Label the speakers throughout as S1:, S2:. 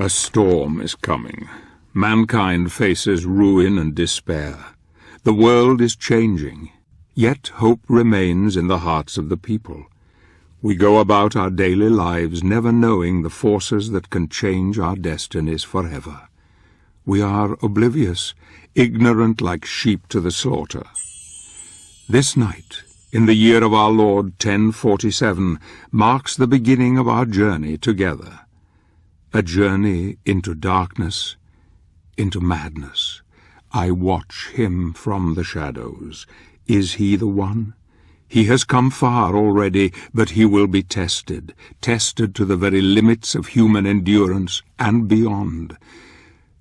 S1: A storm is coming. Mankind faces ruin and despair. The world is changing, yet hope remains in the hearts of the people. We go about our daily lives never knowing the forces that can change our destinies forever. We are oblivious, ignorant like sheep to the slaughter. This night, in the year of our Lord 1047, marks the beginning of our journey together. A journey into darkness, into madness. I watch him from the shadows. Is he the one? He has come far already, but he will be tested to the very limits of human endurance and beyond.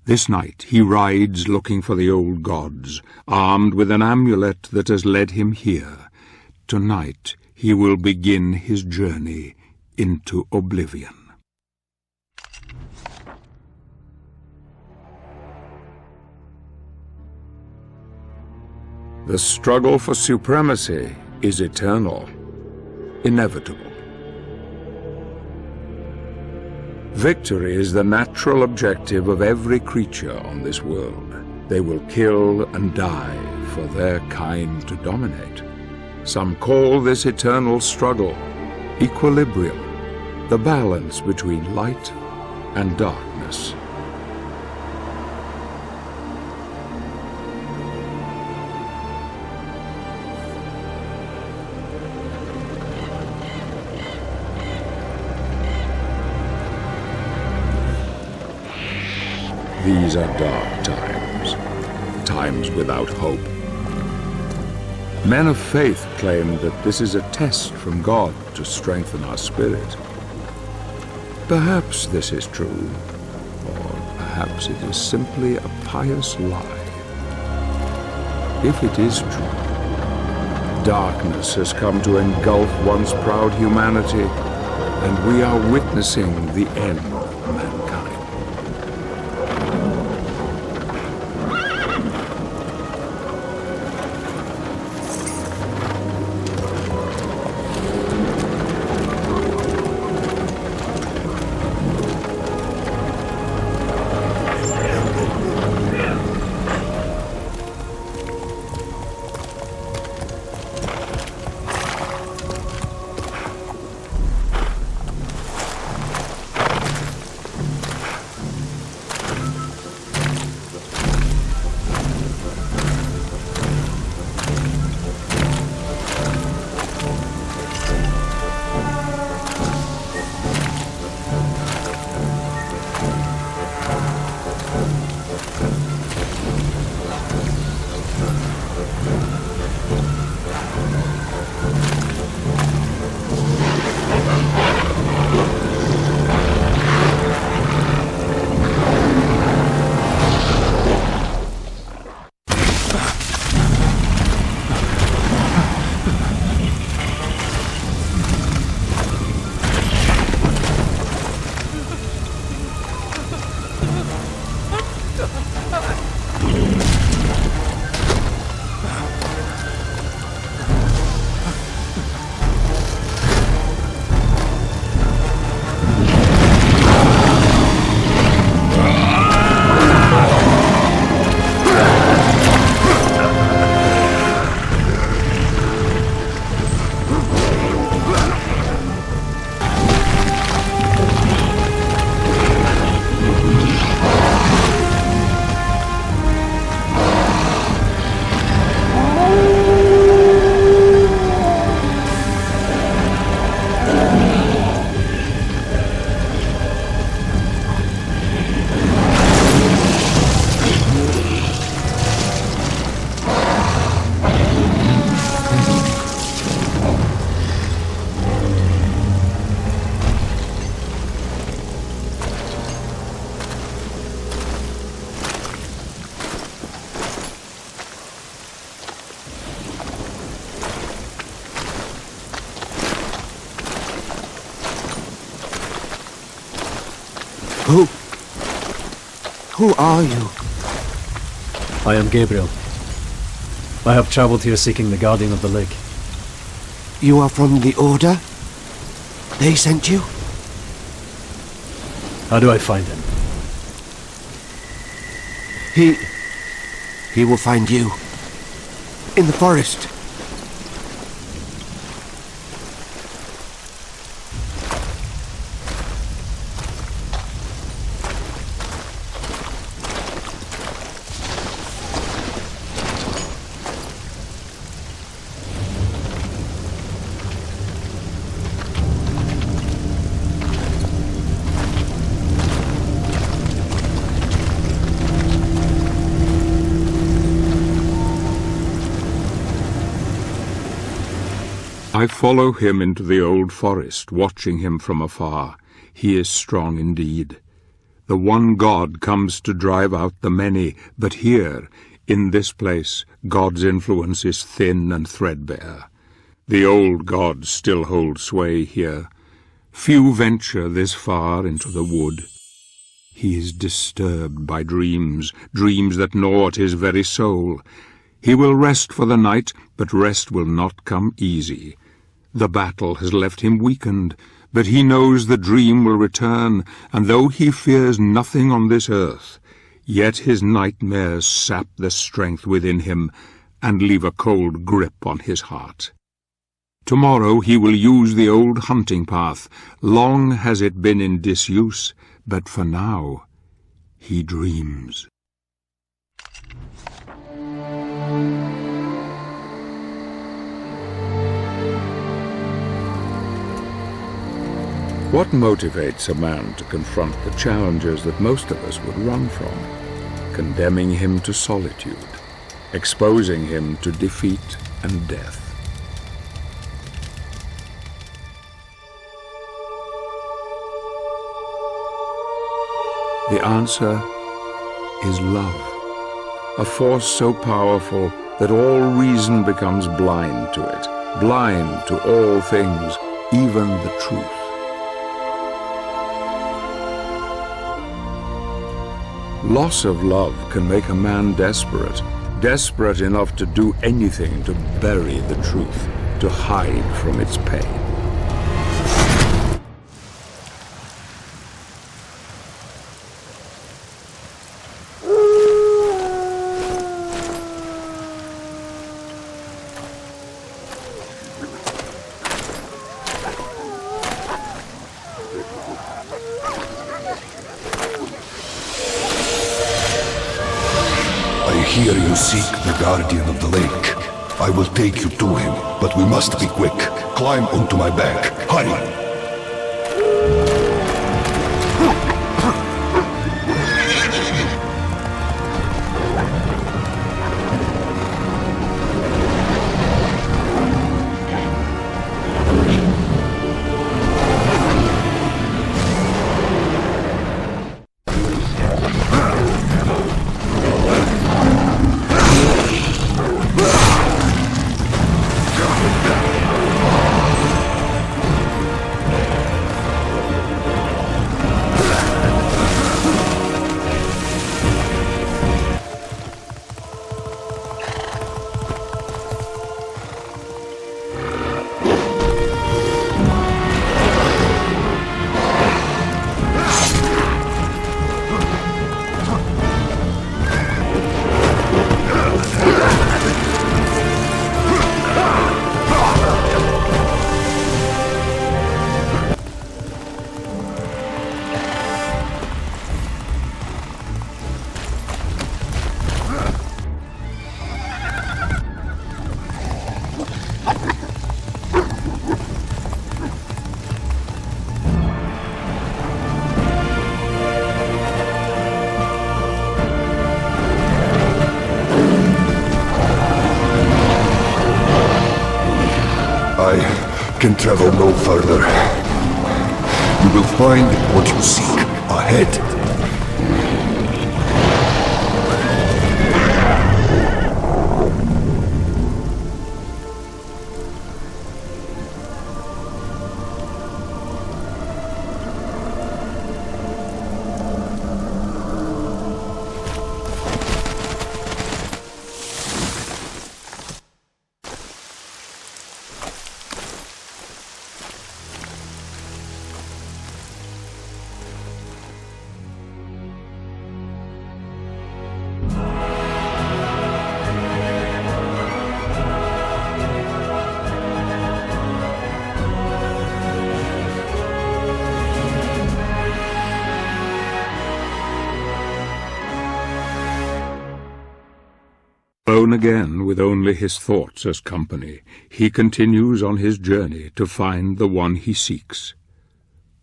S1: This night he rides looking for the old gods, armed with an amulet that has led him here. Tonight he will begin his journey into oblivion. The struggle for supremacy is eternal, inevitable. Victory is the natural objective of every creature on this world. They will kill and die for their kind to dominate. Some call this eternal struggle equilibrium, the balance between light and darkness. These are dark times, times without hope. Men of faith claim that this is a test from God to strengthen our spirit. Perhaps this is true, or perhaps it is simply a pious lie. If it is true, darkness has come to engulf once proud humanity, and we are witnessing the end of mankind.
S2: Who are you?
S3: I am Gabriel. I have traveled here seeking the Guardian of the Lake.
S2: You are from the Order? They sent you?
S3: How do I find him?
S2: He will find you. In the forest.
S1: I follow him into the old forest, watching him from afar. He is strong indeed. The one God comes to drive out the many, but here, in this place, God's influence is thin and threadbare. The old gods still hold sway here. Few venture this far into the wood. He is disturbed by dreams, dreams that gnaw at his very soul. He will rest for the night, but rest will not come easy. The battle has left him weakened, but he knows the dream will return, and though he fears nothing on this earth, yet his nightmares sap the strength within him and leave a cold grip on his heart. Tomorrow he will use the old hunting path. Long has it been in disuse, but for now he dreams. What motivates a man to confront the challenges that most of us would run from? Condemning him to solitude, exposing him to defeat and death. The answer is love, a force so powerful that all reason becomes blind to it, blind to all things, even the truth. Loss of love can make a man desperate, desperate enough to do anything to bury the truth, to hide from its pain.
S4: Here you seek the guardian of the lake. I will take you to him, but we must be quick. Climb onto my back. Hurry! I can travel no further. You will find what you seek ahead.
S1: Alone again, with only his thoughts as company, he continues on his journey to find the one he seeks.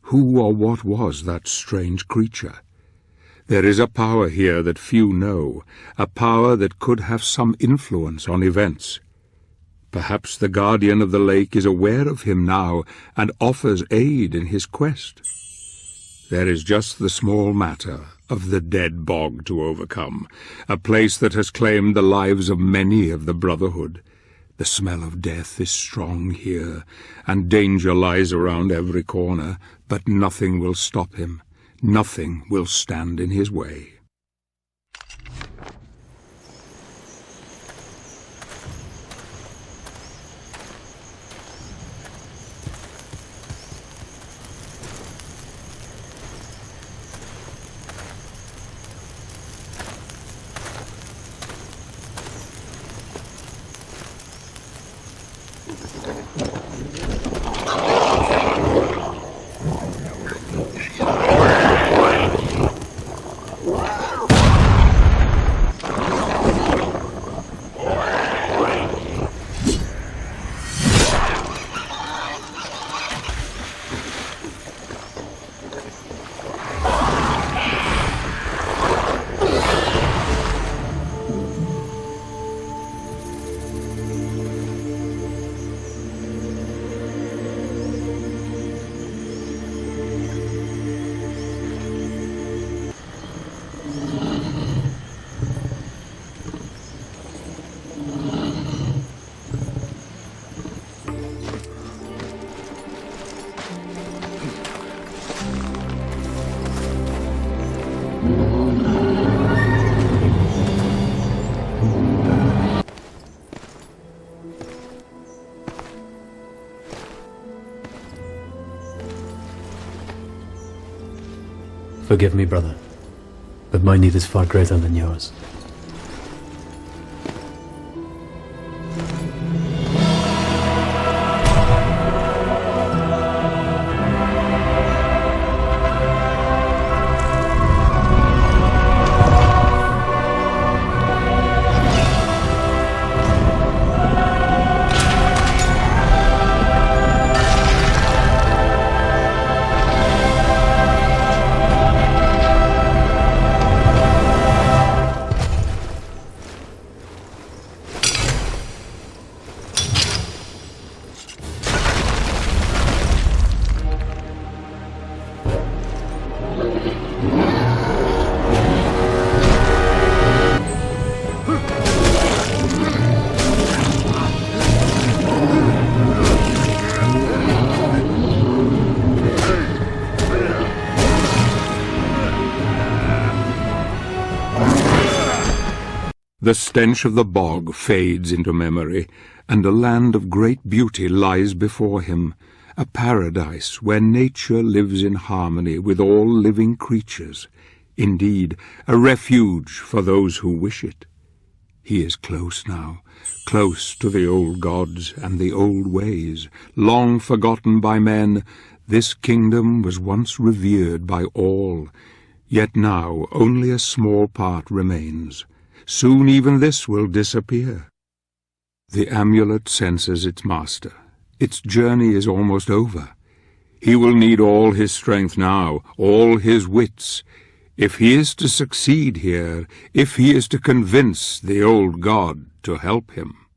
S1: Who or what was that strange creature? There is a power here that few know, a power that could have some influence on events. Perhaps the guardian of the lake is aware of him now and offers aid in his quest. There is just the small matter of the dead bog to overcome, a place that has claimed the lives of many of the Brotherhood. The smell of death is strong here, and danger lies around every corner, but nothing will stop him. Nothing will stand in his way.
S3: Forgive me, brother, but my need is far greater than yours.
S1: The stench of the bog fades into memory, and a land of great beauty lies before him, a paradise where nature lives in harmony with all living creatures, indeed, a refuge for those who wish it. He is close now, close to the old gods and the old ways, long forgotten by men. This kingdom was once revered by all, yet now only a small part remains. Soon even this will disappear. The amulet senses its master. Its journey is almost over. He will need all his strength now, all his wits. If he is to succeed here, if he is to convince the old god to help him.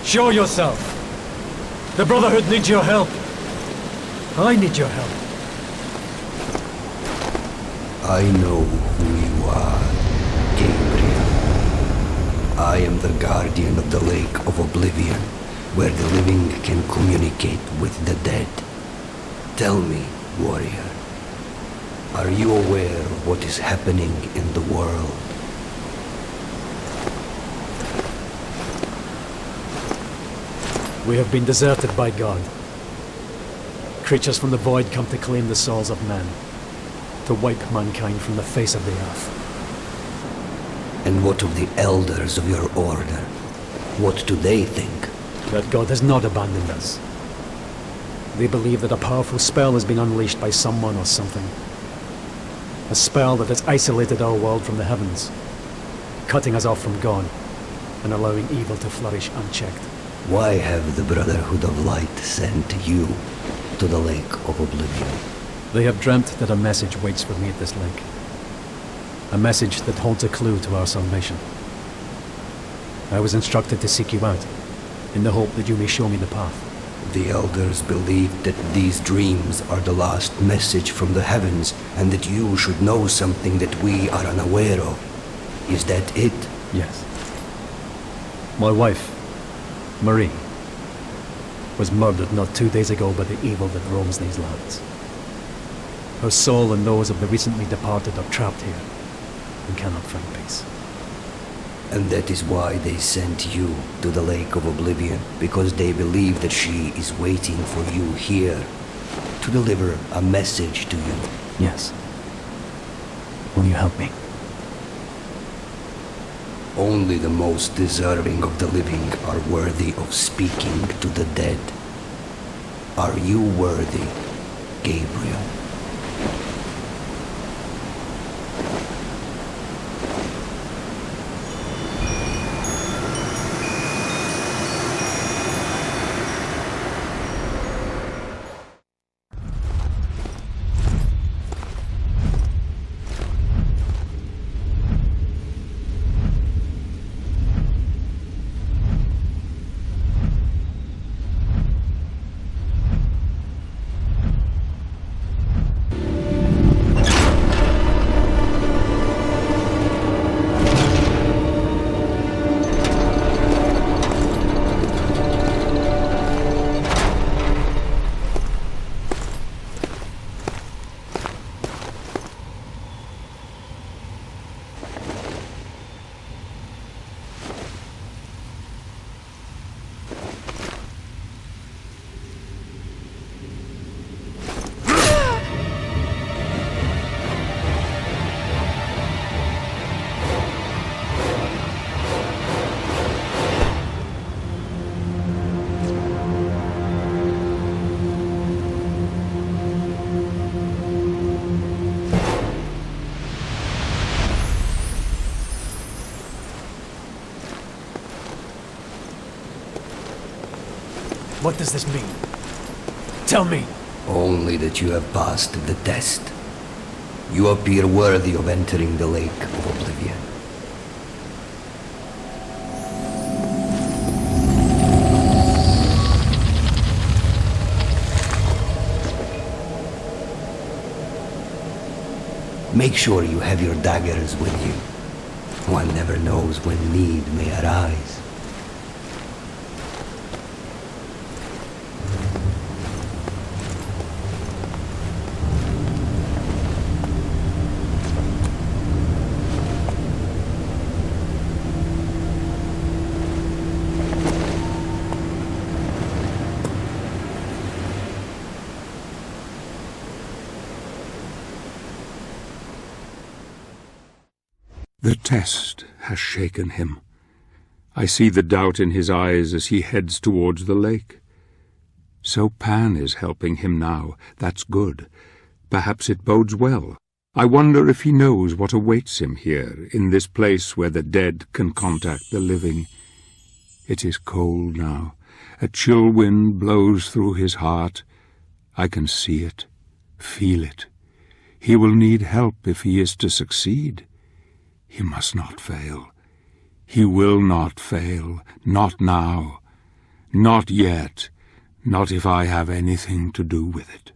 S3: Show yourself! The Brotherhood needs your help! I need your help.
S2: I know who you are, Gabriel. I am the guardian of the Lake of Oblivion, where the living can communicate with the dead. Tell me, warrior, are you aware of what is happening in the world?
S3: We have been deserted by God. Creatures from the void come to claim the souls of men, to wipe mankind from the face of the earth.
S2: And what of the elders of your order? What do they think?
S3: That God has not abandoned us. They believe that a powerful spell has been unleashed by someone or something. A spell that has isolated our world from the heavens, cutting us off from God, and allowing evil to flourish unchecked.
S2: Why have the Brotherhood of Light sent you to the Lake of Oblivion?
S3: They have dreamt that a message waits for me at this lake. A message that holds a clue to our salvation. I was instructed to seek you out, in the hope that you may show me the path.
S2: The elders believe that these dreams are the last message from the heavens, and that you should know something that we are unaware of. Is that it?
S3: Yes. My wife, Marie, was murdered not 2 days ago by the evil that roams these lands. Her soul and those of the recently departed are trapped here and cannot find peace.
S2: And that is why they sent you to the Lake of Oblivion, because they believe that she is waiting for you here to deliver a message to you.
S3: Yes. Will you help me?
S2: Only the most deserving of the living are worthy of speaking to the dead. Are you worthy, Gabriel?
S3: What does this mean? Tell me!
S2: Only that you have passed the test. You appear worthy of entering the Lake of Oblivion. Make sure you have your daggers with you. One never knows when need may arise.
S1: The test has shaken him. I see the doubt in his eyes as he heads towards the lake. So Pan is helping him now. That's good. Perhaps it bodes well. I wonder if he knows what awaits him here, in this place where the dead can contact the living. It is cold now. A chill wind blows through his heart. I can see it, feel it. He will need help if he is to succeed. He must not fail. He will not fail. Not now. Not yet. Not if I have anything to do with it.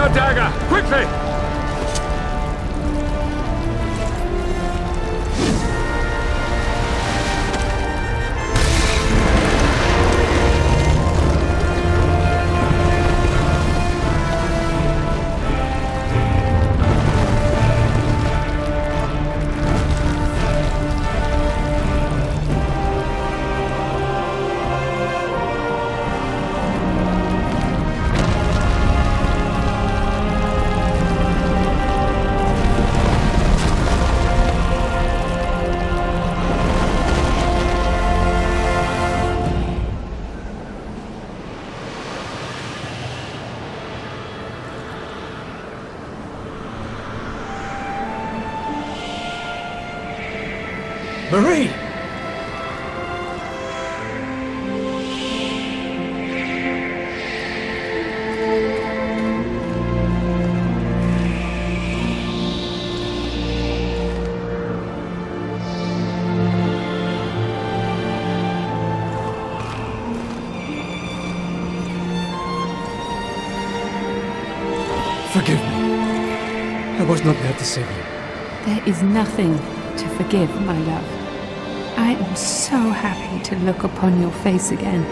S1: your dagger, quickly!
S3: Marie! Forgive me. I was not there to save you.
S5: There is nothing to forgive, my love. I am so happy to look upon your face again.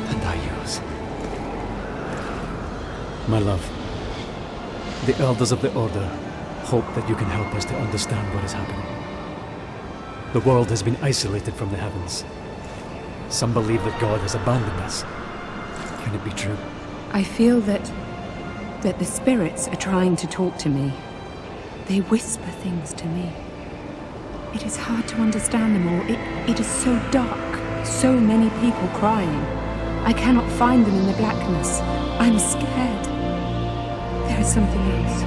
S3: And I yours. My love, the elders of the Order hope that you can help us to understand what is happening. The world has been isolated from the heavens. Some believe that God has abandoned us. Can it be true?
S5: I feel that the spirits are trying to talk to me. They whisper things to me. It is hard to understand them all. It is so dark. So many people crying. I cannot find them in the blackness. I'm scared. There is something else.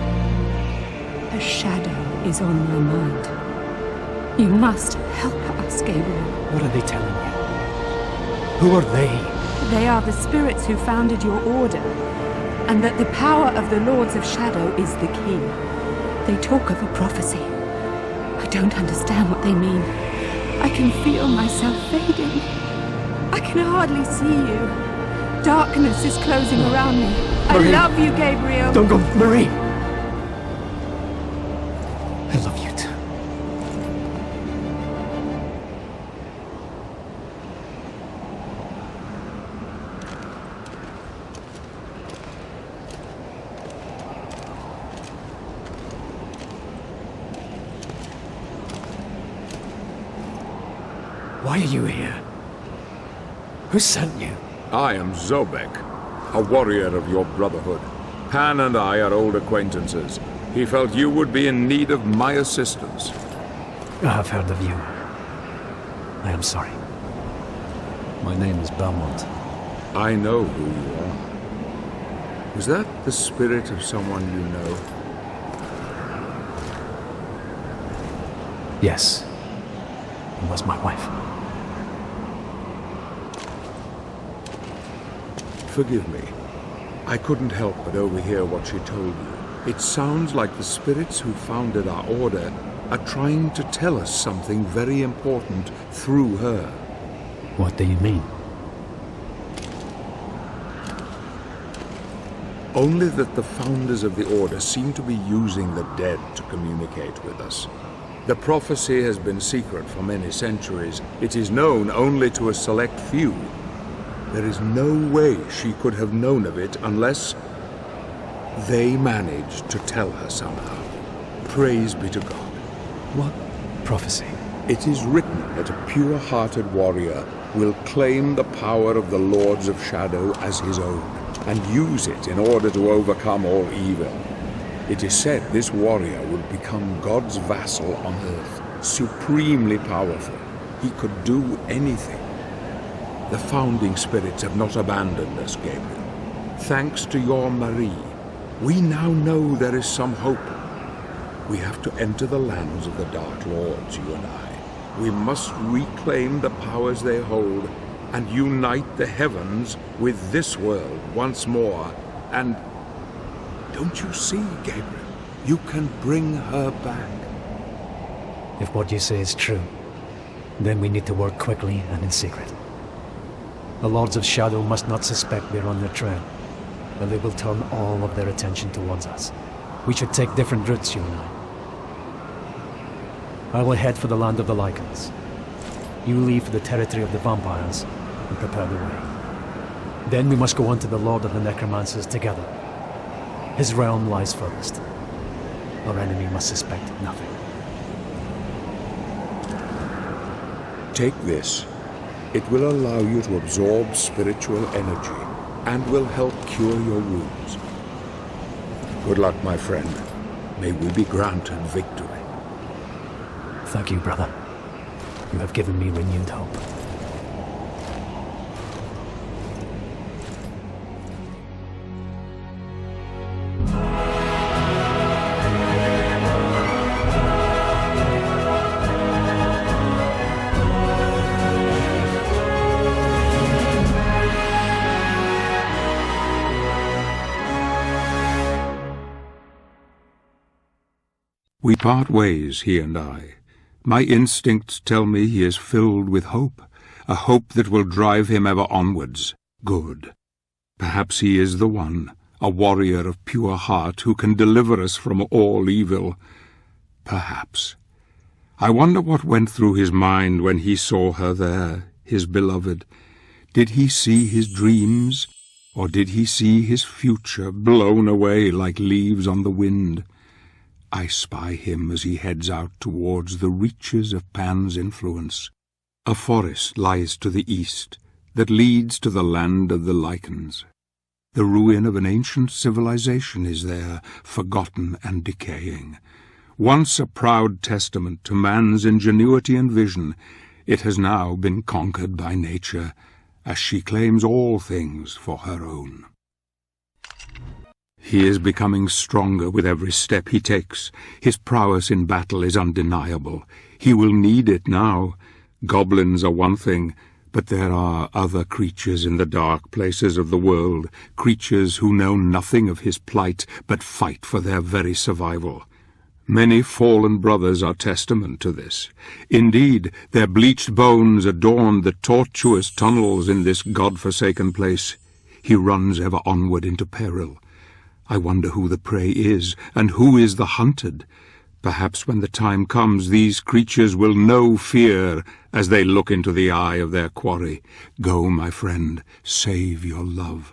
S5: A shadow is on my mind. You must help us, Gabriel.
S3: What are they telling you? Who are they?
S5: They are the spirits who founded your order, and that the power of the Lords of Shadow is the key. They talk of a prophecy. I don't understand what they mean. I can feel myself fading. I can hardly see you. Darkness is closing around me.
S3: Marie.
S5: I love you, Gabriel.
S3: Don't go, Marie! I love you too. Why are you here? Who sent you?
S1: I am Zobek, a warrior of your brotherhood. Pan and I are old acquaintances. He felt you would be in need of my assistance.
S3: I have heard of you. I am sorry. My name is Belmont.
S1: I know who you are. Was that the spirit of someone you know?
S3: Yes. It was my wife.
S1: Forgive me. I couldn't help but overhear what she told you. It sounds like the spirits who founded our order are trying to tell us something very important through her.
S3: What do you mean?
S1: Only that the founders of the order seem to be using the dead to communicate with us. The prophecy has been secret for many centuries. It is known only to a select few. There is no way she could have known of it unless they managed to tell her somehow. Praise be to God.
S3: What prophecy?
S1: It is written that a pure-hearted warrior will claim the power of the Lords of Shadow as his own, and use it in order to overcome all evil. It is said this warrior will become God's vassal on earth, supremely powerful. He could do anything. The founding spirits have not abandoned us, Gabriel. Thanks to your Marie, we now know there is some hope. We have to enter the lands of the Dark Lords, you and I. We must reclaim the powers they hold and unite the heavens with this world once more. And don't you see, Gabriel? You can bring her back.
S3: If what you say is true, then we need to work quickly and in secret. The Lords of Shadow must not suspect we're on their trail. but they will turn all of their attention towards us. We should take different routes, you and I will head for the land of the Lycans. You leave for the territory of the vampires and prepare the way. Then we must go on to the Lord of the Necromancers together. His realm lies furthest. Our enemy must suspect nothing.
S1: Take this. It will allow you to absorb spiritual energy and will help cure your wounds. Good luck, my friend. May we be granted victory.
S3: Thank you, brother. You have given me renewed hope.
S1: We part ways, he and I. My instincts tell me he is filled with hope, a hope that will drive him ever onwards. Good. Perhaps he is the one, a warrior of pure heart who can deliver us from all evil. Perhaps. I wonder what went through his mind when he saw her there, his beloved. Did he see his dreams, or did he see his future blown away like leaves on the wind? I spy him as he heads out towards the reaches of Pan's influence. A forest lies to the east that leads to the land of the Lycans. The ruin of an ancient civilization is there, forgotten and decaying. Once a proud testament to man's ingenuity and vision, it has now been conquered by nature, as she claims all things for her own. He is becoming stronger with every step he takes. His prowess in battle is undeniable. He will need it now. Goblins are one thing, but there are other creatures in the dark places of the world, creatures who know nothing of his plight, but fight for their very survival. Many fallen brothers are testament to this. Indeed, their bleached bones adorn the tortuous tunnels in this god-forsaken place. He runs ever onward into peril. I wonder who the prey is, and who is the hunted. Perhaps when the time comes, these creatures will know fear as they look into the eye of their quarry. Go, my friend, save your love.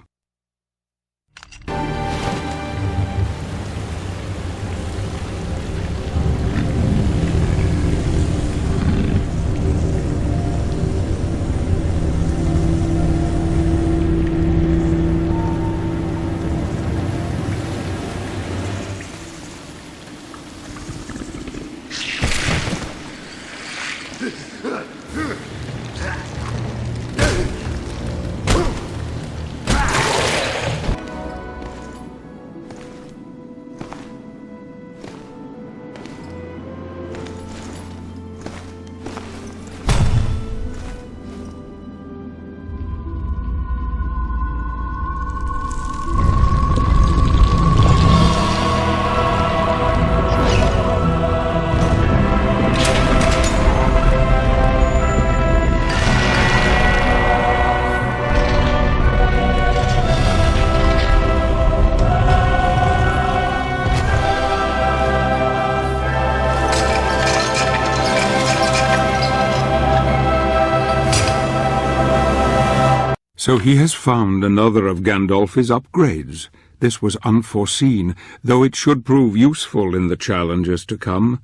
S1: So he has found another of Gandolfi's upgrades. This was unforeseen, though it should prove useful in the challenges to come.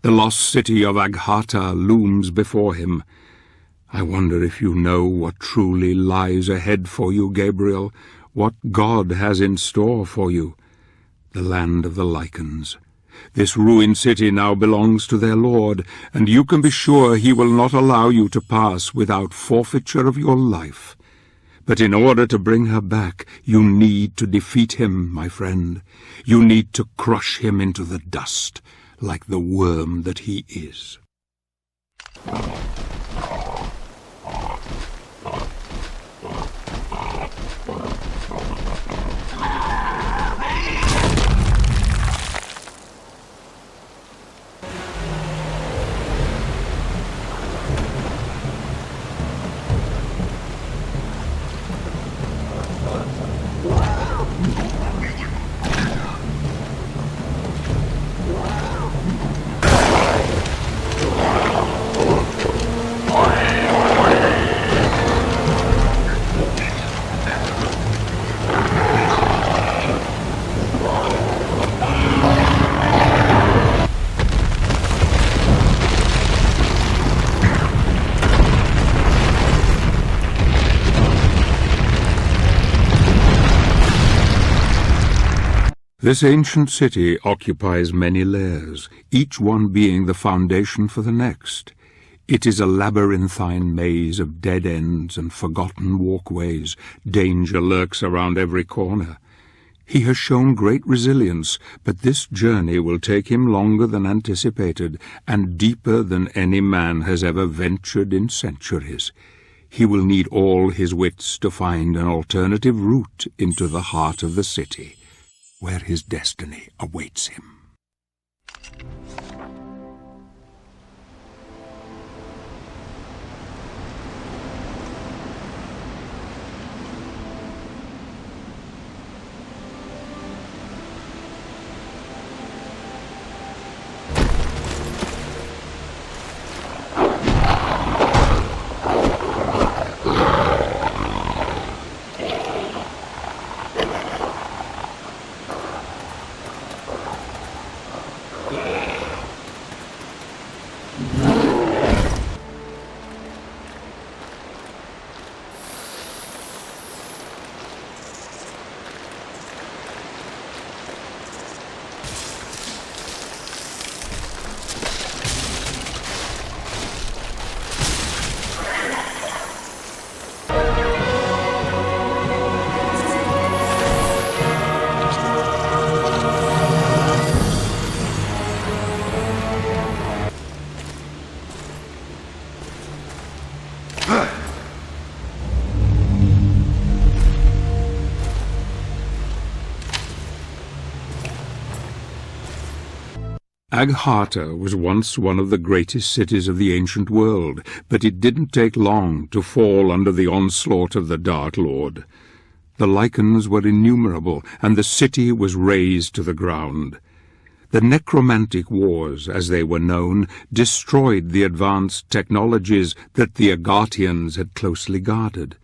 S1: The lost city of Aghata looms before him. I wonder if you know what truly lies ahead for you, Gabriel, what God has in store for you. The land of the Lycans. This ruined city now belongs to their lord, and you can be sure he will not allow you to pass without forfeiture of your life. But in order to bring her back, you need to defeat him, my friend. You need to crush him into the dust, like the worm that he is. This ancient city occupies many layers, each one being the foundation for the next. It is a labyrinthine maze of dead ends and forgotten walkways. Danger lurks around every corner. He has shown great resilience, but this journey will take him longer than anticipated, and deeper than any man has ever ventured in centuries. He will need all his wits to find an alternative route into the heart of the city, where his destiny awaits him. Agharta was once one of the greatest cities of the ancient world, but it didn't take long to fall under the onslaught of the Dark Lord. The lichens were innumerable, and the city was razed to the ground. The necromantic wars, as they were known, destroyed the advanced technologies that the Agartians had closely guarded.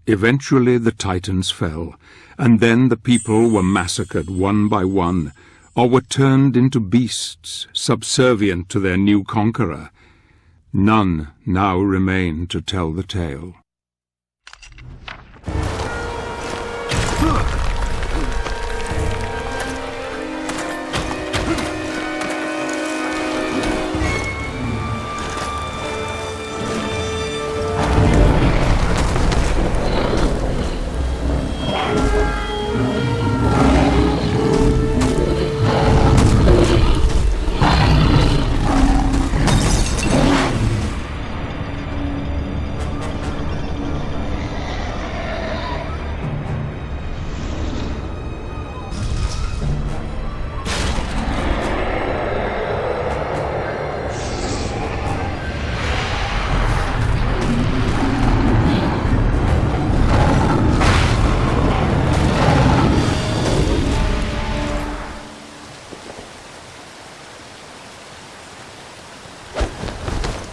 S1: Eventually the Titans fell, and then the people were massacred one by one, or were turned into beasts, subservient to their new conqueror. None now remain to tell the tale.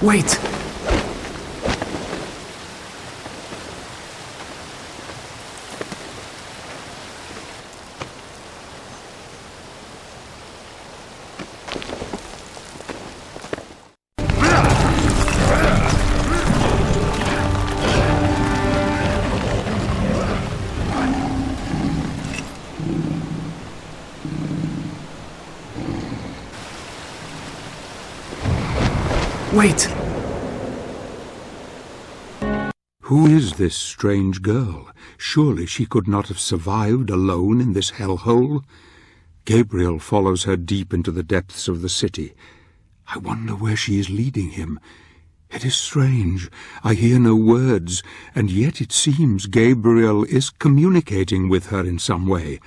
S3: Wait! Wait!
S1: Who is this strange girl? Surely she could not have survived alone in this hellhole. Gabriel follows her deep into the depths of the city. I wonder where she is leading him. It is strange. I hear no words, and yet it seems Gabriel is communicating with her in some way.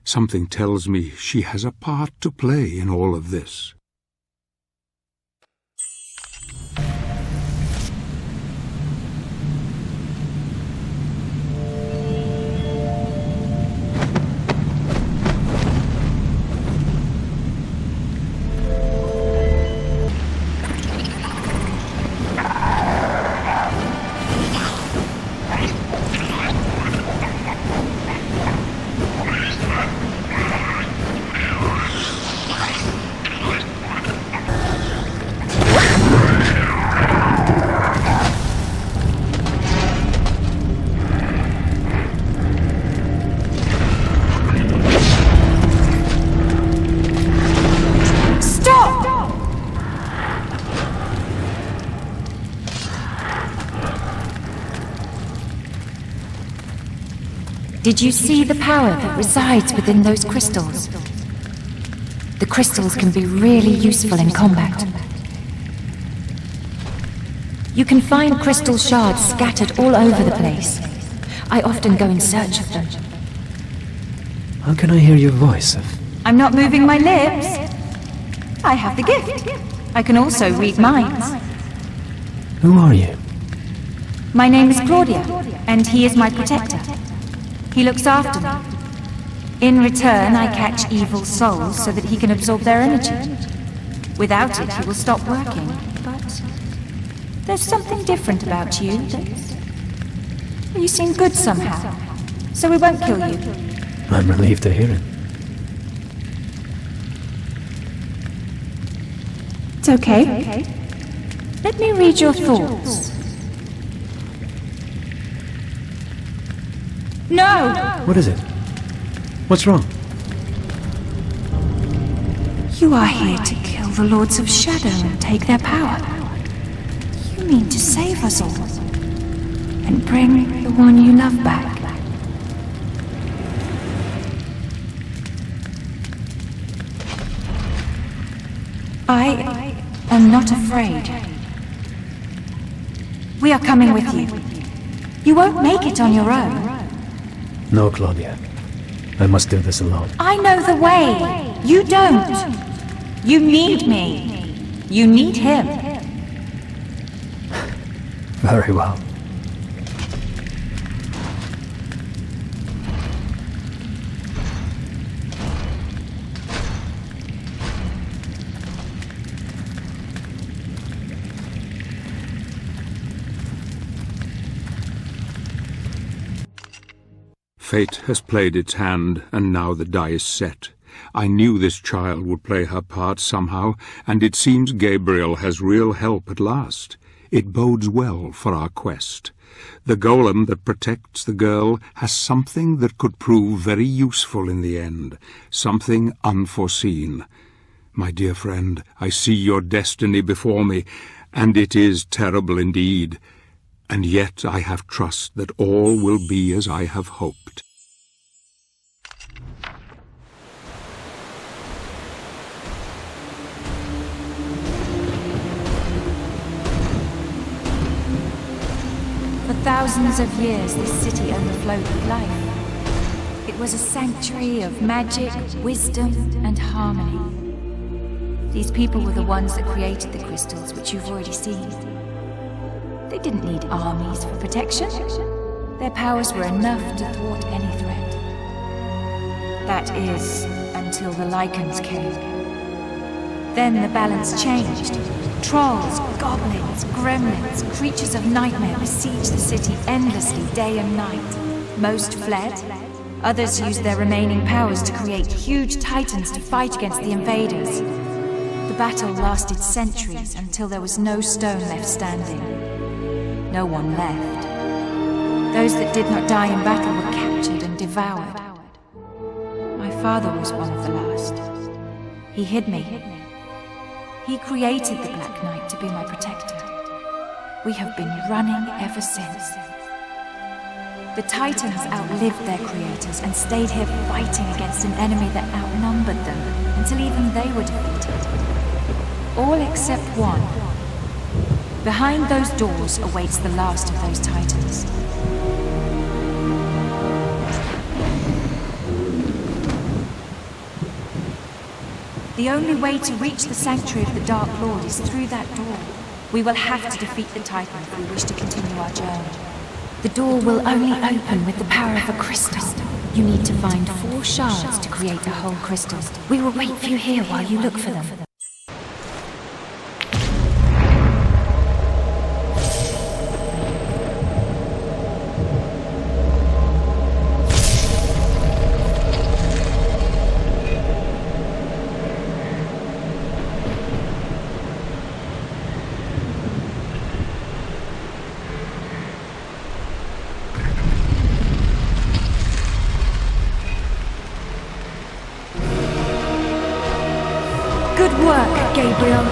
S1: Something tells me she has a part to play in all of this.
S6: Did you see the power that resides within those crystals? The crystals can be really useful in combat. You can find crystal shards scattered all over the place. I often go in search of them.
S3: How can I hear your voice if...
S6: I'm not moving my lips. I have the gift. I can also read minds.
S3: Who are you?
S6: My name is Claudia, and he is my protector. He looks after me. In return, I catch evil souls so that he can absorb their energy. Without it, he will stop working. But there's something different about you. You seem good somehow, so we won't kill you.
S3: I'm relieved to hear it.
S6: It's okay. Let me read your thoughts. No!
S3: What is it? What's wrong?
S6: You are here to kill the Lords of Shadow and take their power. You mean to save us all and bring the one you love back. I am not afraid. We are coming with you. You won't make it on your own.
S3: No, Claudia. I must do this alone.
S6: I know the way. You don't. You need me. You need him.
S3: Very well.
S1: Fate has played its hand, and now the die is set. I knew this child would play her part somehow, and it seems Gabriel has real help at last. It bodes well for our quest. The golem that protects the girl has something that could prove very useful in the end, something unforeseen. My dear friend, I see your destiny before me, and it is terrible indeed. And yet I have trust that all will be as I have hoped.
S6: For thousands of years, this city overflowed with life. It was a sanctuary of magic, wisdom, and harmony. These people were the ones that created the crystals, which you've already seen. They didn't need armies for protection. Their powers were enough to thwart any threat. That is, until the Lycans came. Then the balance changed. Trolls, goblins, gremlins, creatures of nightmare besieged the city endlessly, day and night. Most fled. Others used their remaining powers to create huge titans to fight against the invaders. The battle lasted centuries until there was no stone left standing. No one left. Those that did not die in battle were captured and devoured. My father was one of the last. He hid me. He created the Black Knight to be my protector. We have been running ever since. The Titans outlived their creators and stayed here fighting against an enemy that outnumbered them until even they were defeated. All except one. Behind those doors awaits the last of those Titans. The only way to reach the sanctuary of the Dark Lord is through that door. We will have to defeat the Titan if we wish to continue our journey. The door will only open with the power of a crystal. You need to find 4 shards to create a whole crystal. We will wait for you here while you look for them. Good work, Gabriel.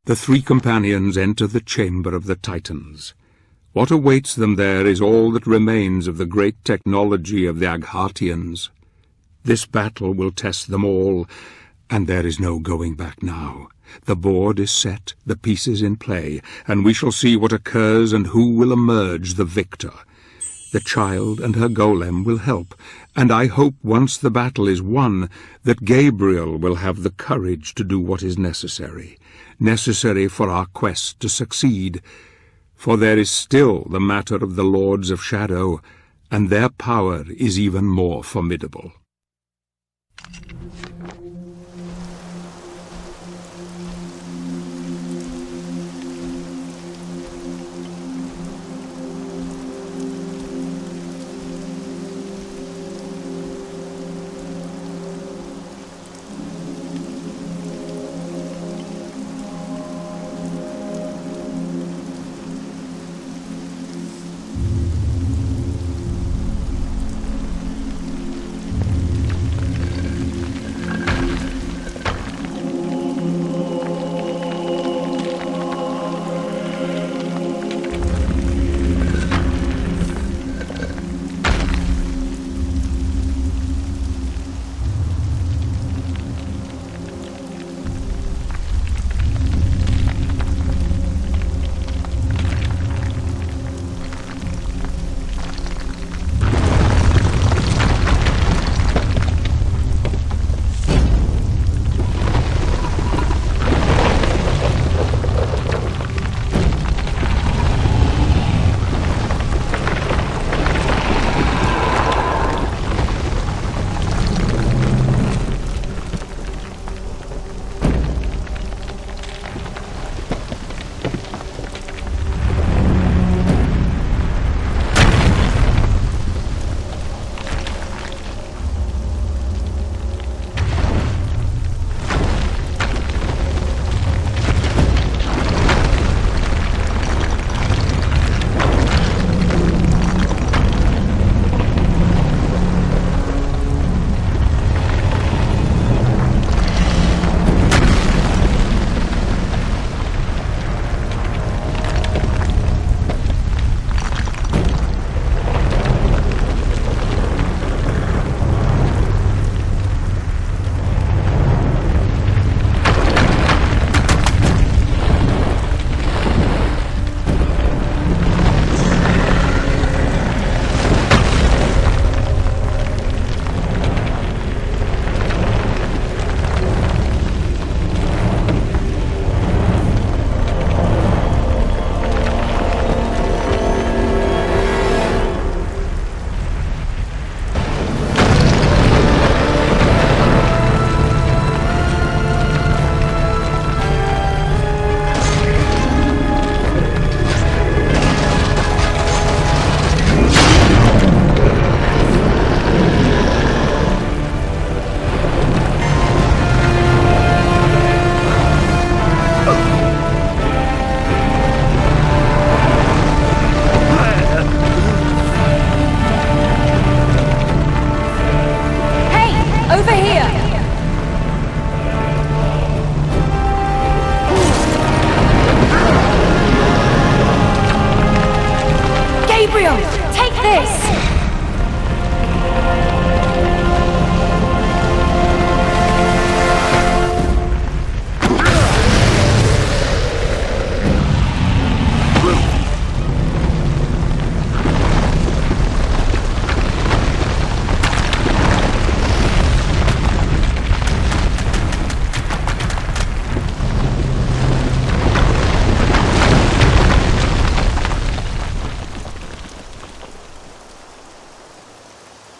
S1: The 3 companions enter the chamber of the Titans. What awaits them there is all that remains of the great technology of the Aghartians. This battle will test them all, and there is no going back now. The board is set, the pieces in play, and we shall see what occurs and who will emerge the victor. The child and her golem will help, and I hope once the battle is won that Gabriel will have the courage to do what is necessary for our quest to succeed. For there is still the matter of the Lords of Shadow, and their power is even more formidable.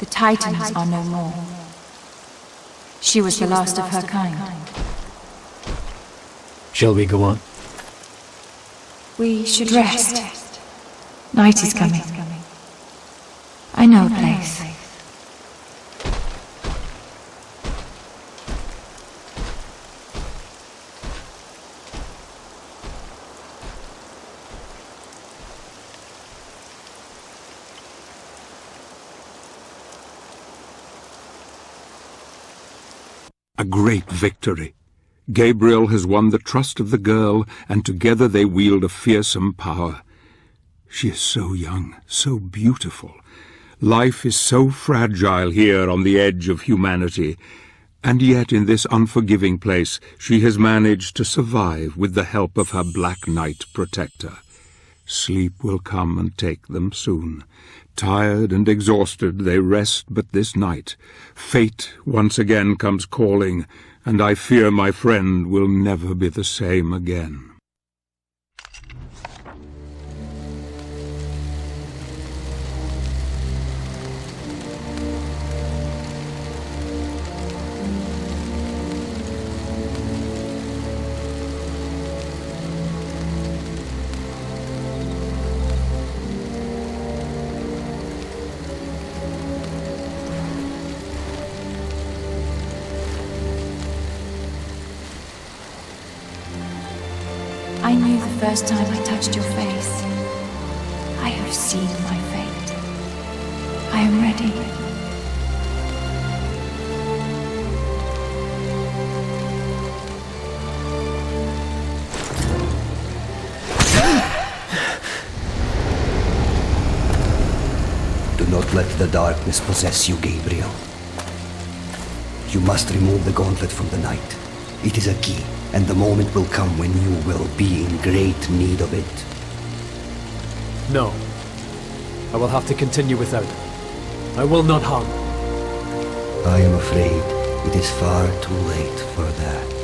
S6: Titans are no more. She was the last of her kind.
S3: Shall we go on?
S6: We should rest. Night is coming. I know a place.
S1: A great victory. Gabriel has won the trust of the girl, and together they wield a fearsome power. She is so young, so beautiful. Life is so fragile here on the edge of humanity, and yet in this unforgiving place she has managed to survive with the help of her Black Knight protector. Sleep will come and take them soon. Tired and exhausted, they rest but this night. Fate once again comes calling, and I fear my friend will never be the same again.
S6: I knew the first time I touched your face. I have seen my fate. I am ready.
S2: Do not let the darkness possess you, Gabriel. You must remove the gauntlet from the night. It is a key, and the moment will come when you will be in great need of it.
S3: No. I will have to continue without it. I will not harm.
S2: I am afraid it is far too late for that.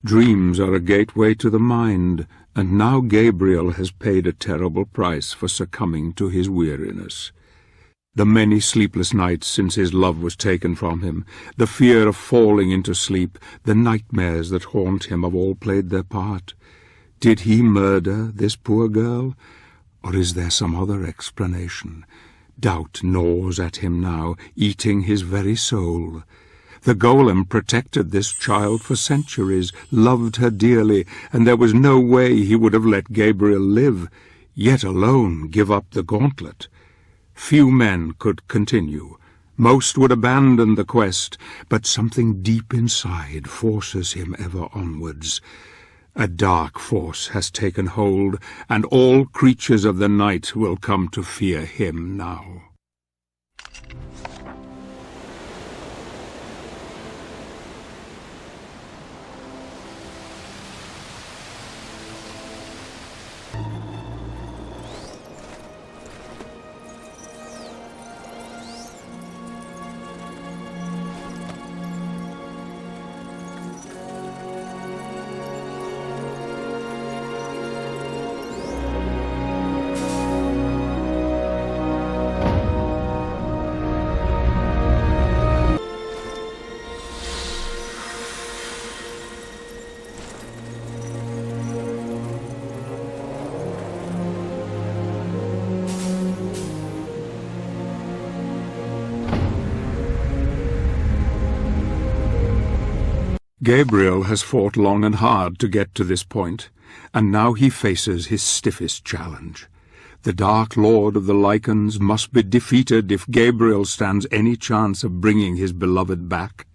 S1: Dreams are a gateway to the mind, and now Gabriel has paid a terrible price for succumbing to his weariness. The many sleepless nights since his love was taken from him, the fear of falling into sleep, the nightmares that haunt him have all played their part. Did he murder this poor girl, or is there some other explanation? Doubt gnaws at him now, eating his very soul. The golem protected this child for centuries, loved her dearly, and there was no way he would have let Gabriel live, yet alone give up the gauntlet. Few men could continue. Most would abandon the quest, but something deep inside forces him ever onwards. A dark force has taken hold, and all creatures of the night will come to fear him now. Gabriel has fought long and hard to get to this point, and now he faces his stiffest challenge. The Dark Lord of the Lycans must be defeated if Gabriel stands any chance of bringing his beloved back.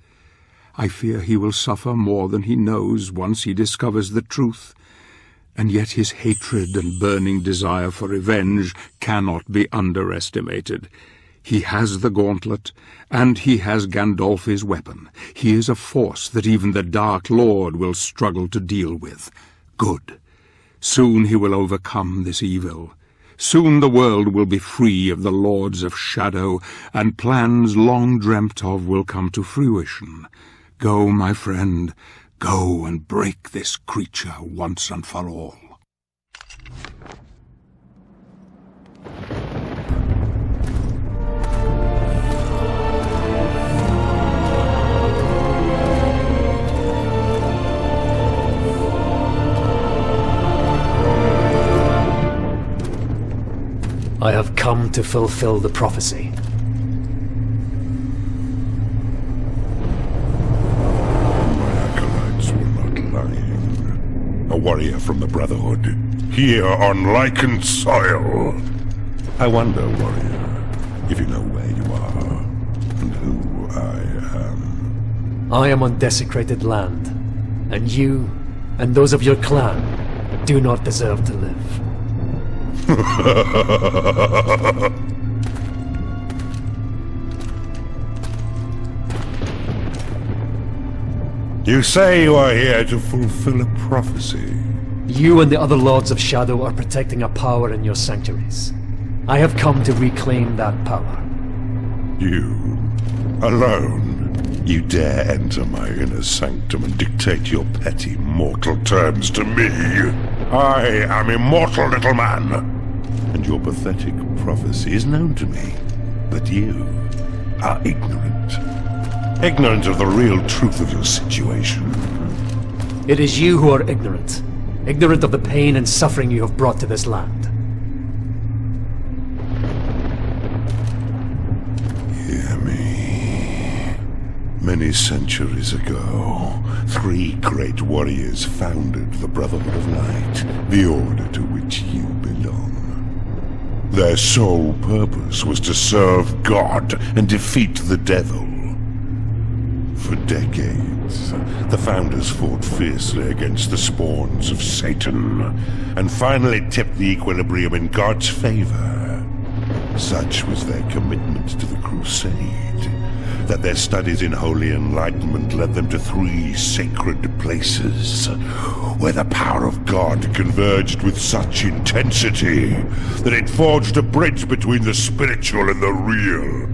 S1: I fear he will suffer more than he knows once he discovers the truth, and yet his hatred and burning desire for revenge cannot be underestimated. He has the gauntlet, and he has Gandolfi's weapon. He is a force that even the Dark Lord will struggle to deal with. Good. Soon he will overcome this evil. Soon the world will be free of the Lords of Shadow, and plans long dreamt of will come to fruition. Go, my friend, go and break this creature once and for all.
S3: I have come to fulfill the prophecy.
S4: My acolytes were not lying. A warrior from the Brotherhood, here on Lycan soil. I wonder, warrior, if you know where you are, and who I am.
S3: I am on desecrated land, and you, and those of your clan, do not deserve to live.
S4: You say you are here to fulfill a prophecy.
S3: You and the other Lords of Shadow are protecting a power in your sanctuaries. I have come to reclaim that power.
S4: You, alone, you dare enter my inner sanctum and dictate your petty mortal terms to me. I am immortal, little man. And your pathetic prophecy is known to me. But you are ignorant. Ignorant of the real truth of your situation.
S3: It is you who are ignorant. Ignorant of the pain and suffering you have brought to this land.
S4: Hear me. Many centuries ago, 3 great warriors founded the Brotherhood of Light, the order to which you belong. Their sole purpose was to serve God and defeat the devil. For decades, the founders fought fiercely against the spawns of Satan, and finally tipped the equilibrium in God's favor. Such was their commitment to the crusade, that their studies in holy enlightenment led them to 3 sacred places, where the power of God converged with such intensity that it forged a bridge between the spiritual and the real.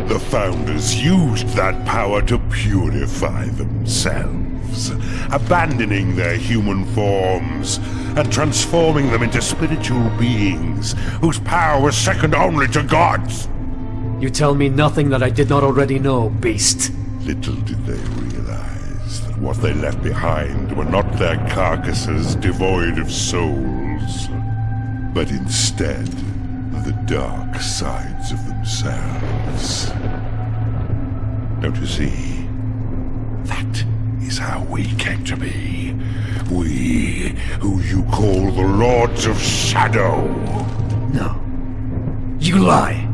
S4: The founders used that power to purify themselves, abandoning their human forms and transforming them into spiritual beings whose power was second only to God's.
S3: You tell me nothing that I did not already know, beast.
S4: Little did they realize that what they left behind were not their carcasses devoid of souls, but instead the dark sides of themselves. Don't you see? That is how we came to be. We, who you call the Lords of Shadow.
S3: No. You lie.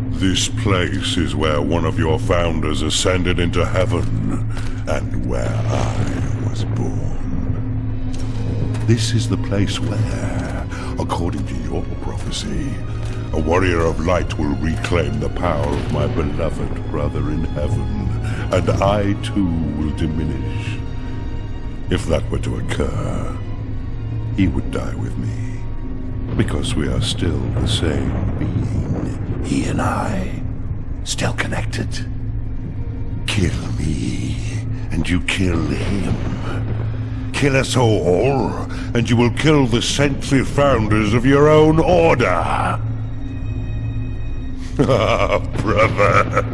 S4: This place is where one of your founders ascended into heaven, and where I was born. This is the place where, according to your prophecy, a warrior of light will reclaim the power of my beloved brother in heaven, and I too will diminish. If that were to occur, he would die with me, because we are still the same being, he and I, still connected. Kill me, and you kill him. Kill us all, and you will kill the century founders of your own order. Ah, brother,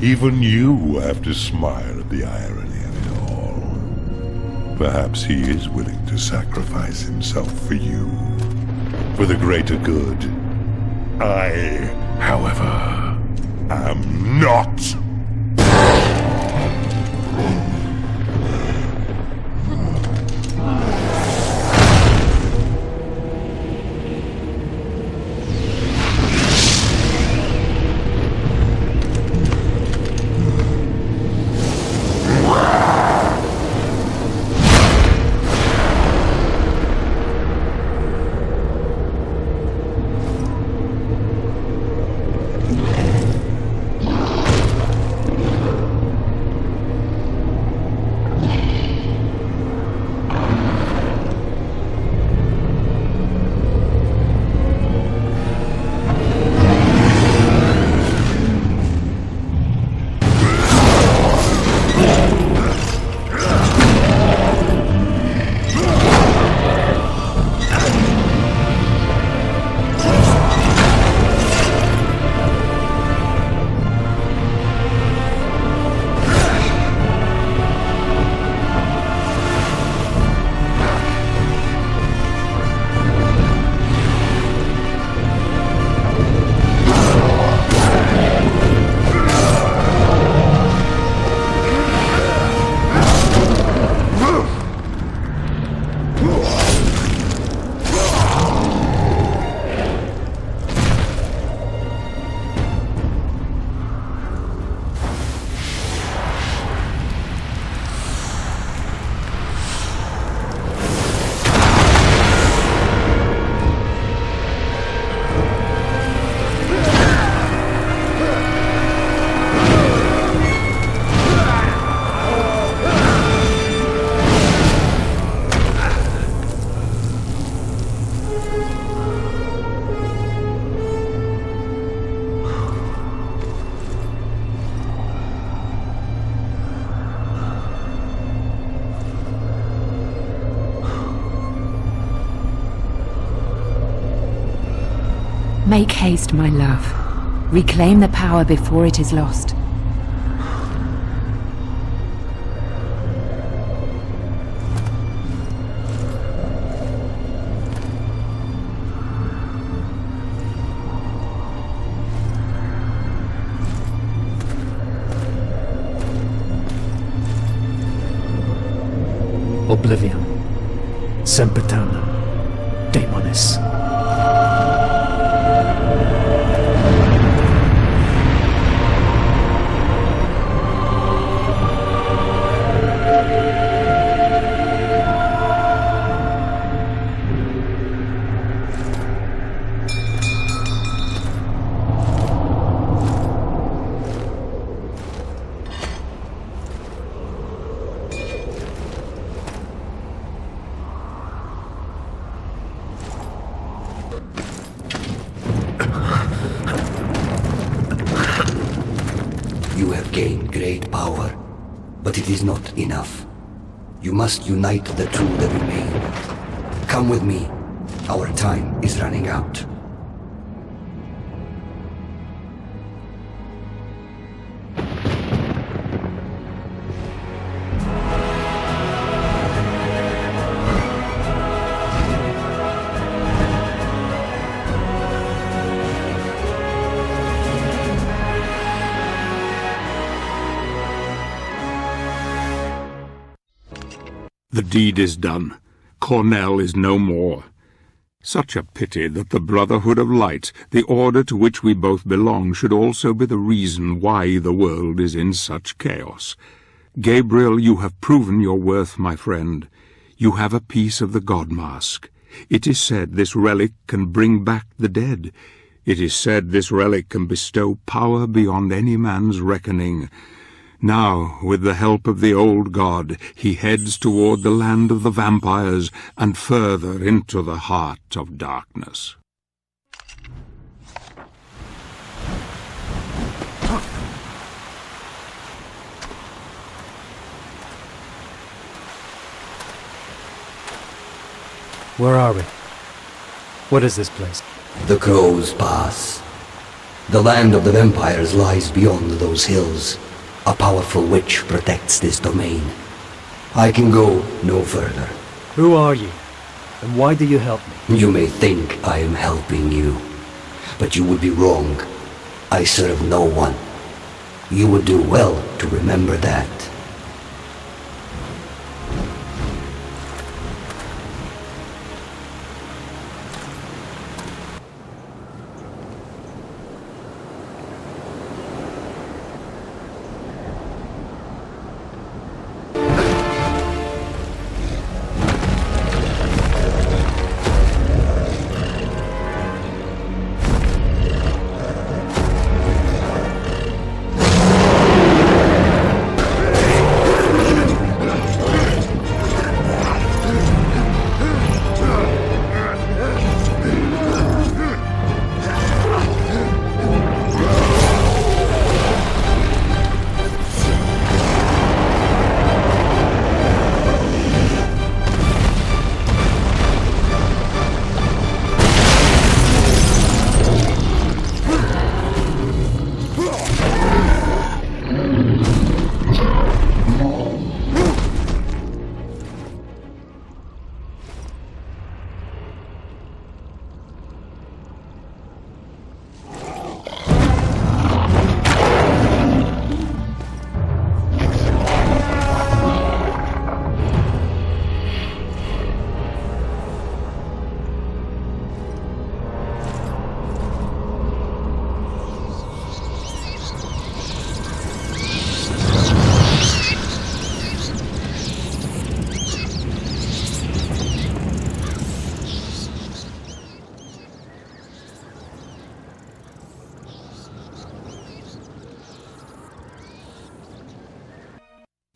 S4: even you have to smile at the irony of it all. Perhaps he is willing to sacrifice himself for you, for the greater good. I, however, am not.
S5: Make haste, my love. Reclaim the power before it is lost.
S3: Oblivion. Sempiternam. Daemonis.
S2: You have gained great power, but it is not enough. You must unite the two that remain. Come with me. Our time is running out.
S1: The deed is done. Cornell is no more. Such a pity that the Brotherhood of Light, the order to which we both belong, should also be the reason why the world is in such chaos. Gabriel, you have proven your worth, my friend. You have a piece of the God Mask. It is said this relic can bring back the dead. It is said this relic can bestow power beyond any man's reckoning. Now, with the help of the old god, he heads toward the land of the vampires and further into the heart of darkness.
S3: Where are we? What is this place?
S2: The Crow's Pass. The land of the vampires lies beyond those hills. A powerful witch protects this domain. I can go no further.
S3: Who are you? And why do you help me?
S2: You may think I am helping you, but you would be wrong. I serve no one. You would do well to remember that.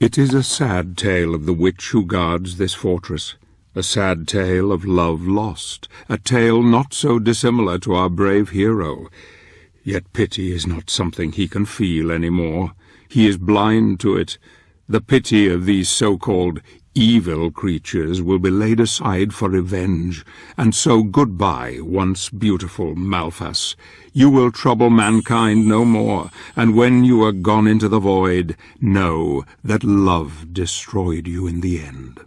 S1: It is a sad tale of the witch who guards this fortress, a sad tale of love lost, a tale not so dissimilar to our brave hero. Yet pity is not something he can feel any more. He is blind to it. The pity of these so-called Evil creatures will be laid aside for revenge, and so goodbye, once beautiful Malphas. You will trouble mankind no more, and when you are gone into the void, know that love destroyed you in the end.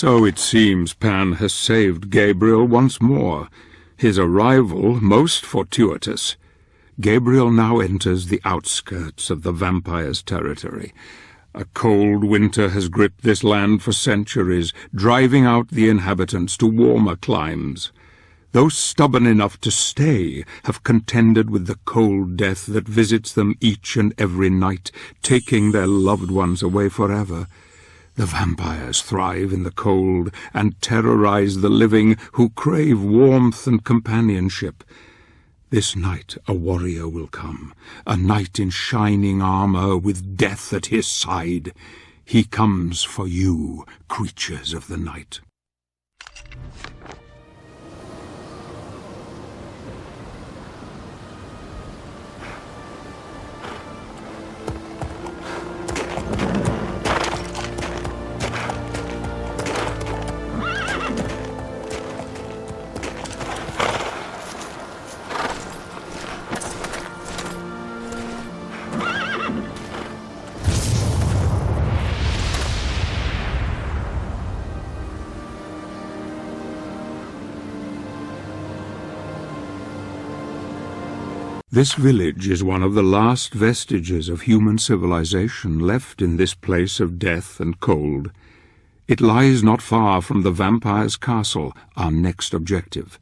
S1: So it seems Pan has saved Gabriel once more, his arrival most fortuitous. Gabriel now enters the outskirts of the vampire's territory. A cold winter has gripped this land for centuries, driving out the inhabitants to warmer climes. Those stubborn enough to stay have contended with the cold death that visits them each and every night, taking their loved ones away forever. The vampires thrive in the cold and terrorize the living who crave warmth and companionship. This night a warrior will come, a knight in shining armor with death at his side. He comes for you, creatures of the night. This village is one of the last vestiges of human civilization left in this place of death and cold. It lies not far from the vampire's castle, our next objective.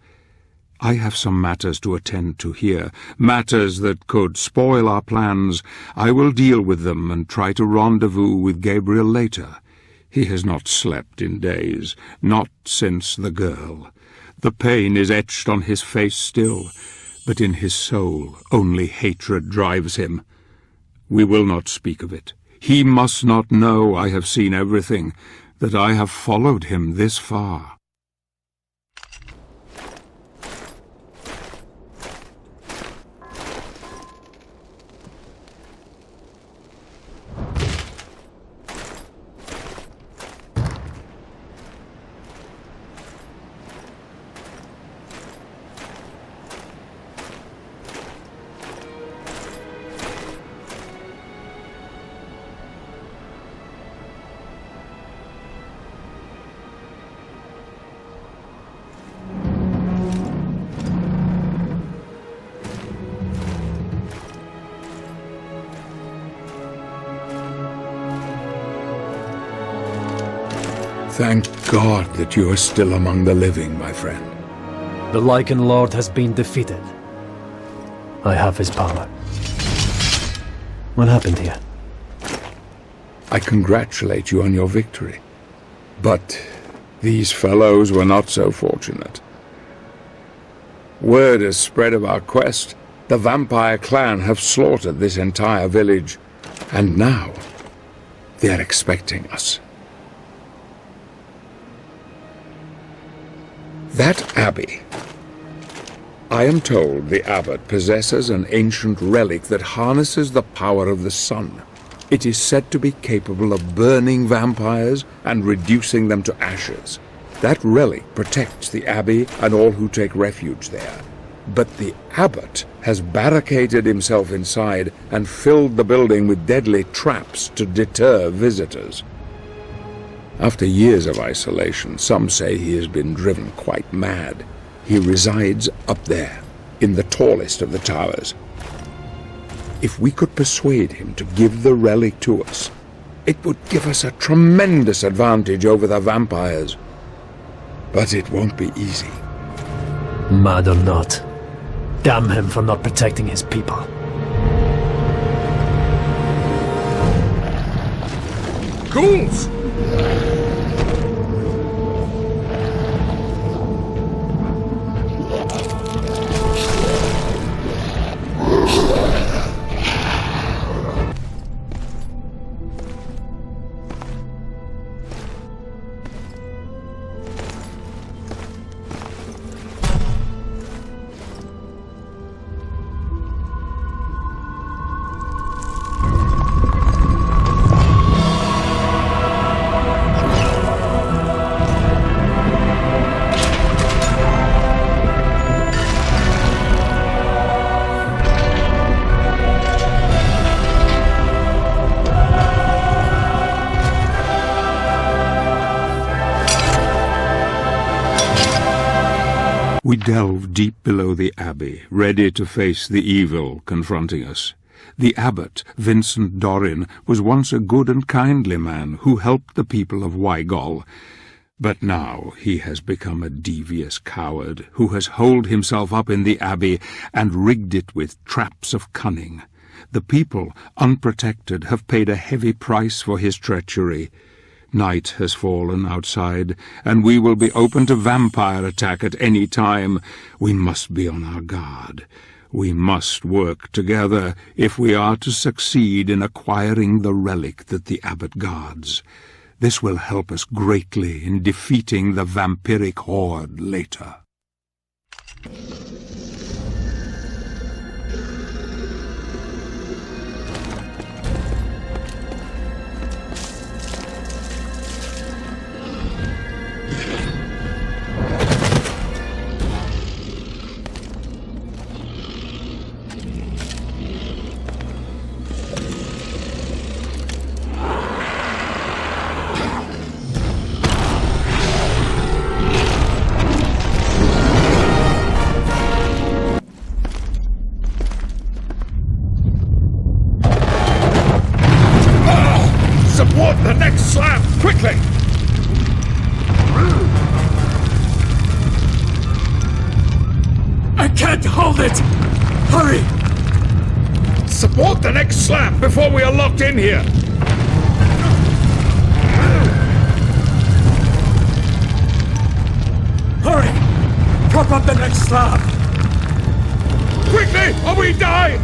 S1: I have some matters to attend to here, matters that could spoil our plans. I will deal with them and try to rendezvous with Gabriel later. He has not slept in days, not since the girl. The pain is etched on his face still, but in his soul only hatred drives him. We will not speak of it. He must not know I have seen everything, that I have followed him this far. Thank God that you are still among the living, my friend.
S3: The Lycan Lord has been defeated. I have his power. What happened here?
S1: I congratulate you on your victory. But these fellows were not so fortunate. Word has spread of our quest. The vampire clan have slaughtered this entire village, and now they are expecting us. That Abbey. I am told the abbot possesses an ancient relic that harnesses the power of the sun. It is said to be capable of burning vampires and reducing them to ashes. That relic protects the Abbey and all who take refuge there. But the abbot has barricaded himself inside and filled the building with deadly traps to deter visitors. After years of isolation, some say he has been driven quite mad. He resides up there, in the tallest of the towers. If we could persuade him to give the relic to us, it would give us a tremendous advantage over the vampires. But it won't be easy.
S3: Mad or not, damn him for not protecting his people.
S1: Ghouls! We delve deep below the Abbey, ready to face the evil confronting us. The abbot, Vincent Dorin, was once a good and kindly man who helped the people of Wygal. But now he has become a devious coward who has holed himself up in the Abbey and rigged it with traps of cunning. The people, unprotected, have paid a heavy price for his treachery. Night has fallen outside, and we will be open to vampire attack at any time. We must be on our guard. We must work together if we are to succeed in acquiring the relic that the abbot guards. This will help us greatly in defeating the vampiric horde later.
S3: can't hold it! Hurry!
S1: Support the next slab before we are locked in here!
S3: Hurry! Prop up the next slab!
S1: Quickly, or we die!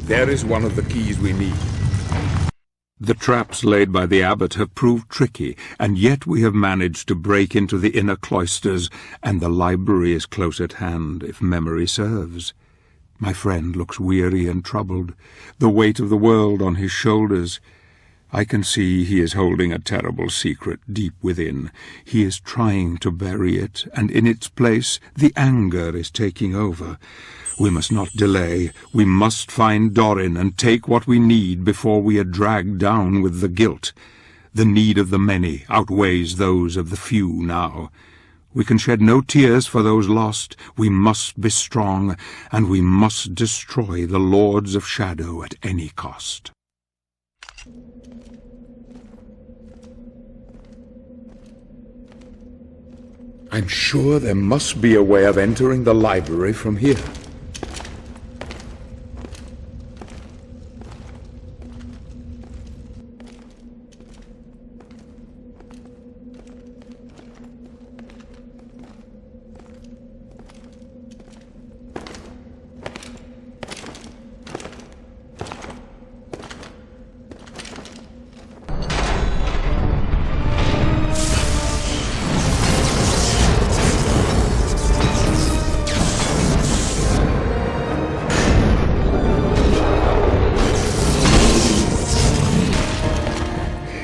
S1: There is one of the keys we need. The traps laid by the abbot have proved tricky, and yet we have managed to break into the inner cloisters, and the library is close at hand, if memory serves. My friend looks weary and troubled, the weight of the world on his shoulders. I can see he is holding a terrible secret deep within. He is trying to bury it, and in its place the anger is taking over. We must not delay. We must find Dorin and take what we need before we are dragged down with the guilt. The need of the many outweighs those of the few now. We can shed no tears for those lost. We must be strong, and we must destroy the Lords of Shadow at any cost. I'm sure there must be a way of entering the library from here.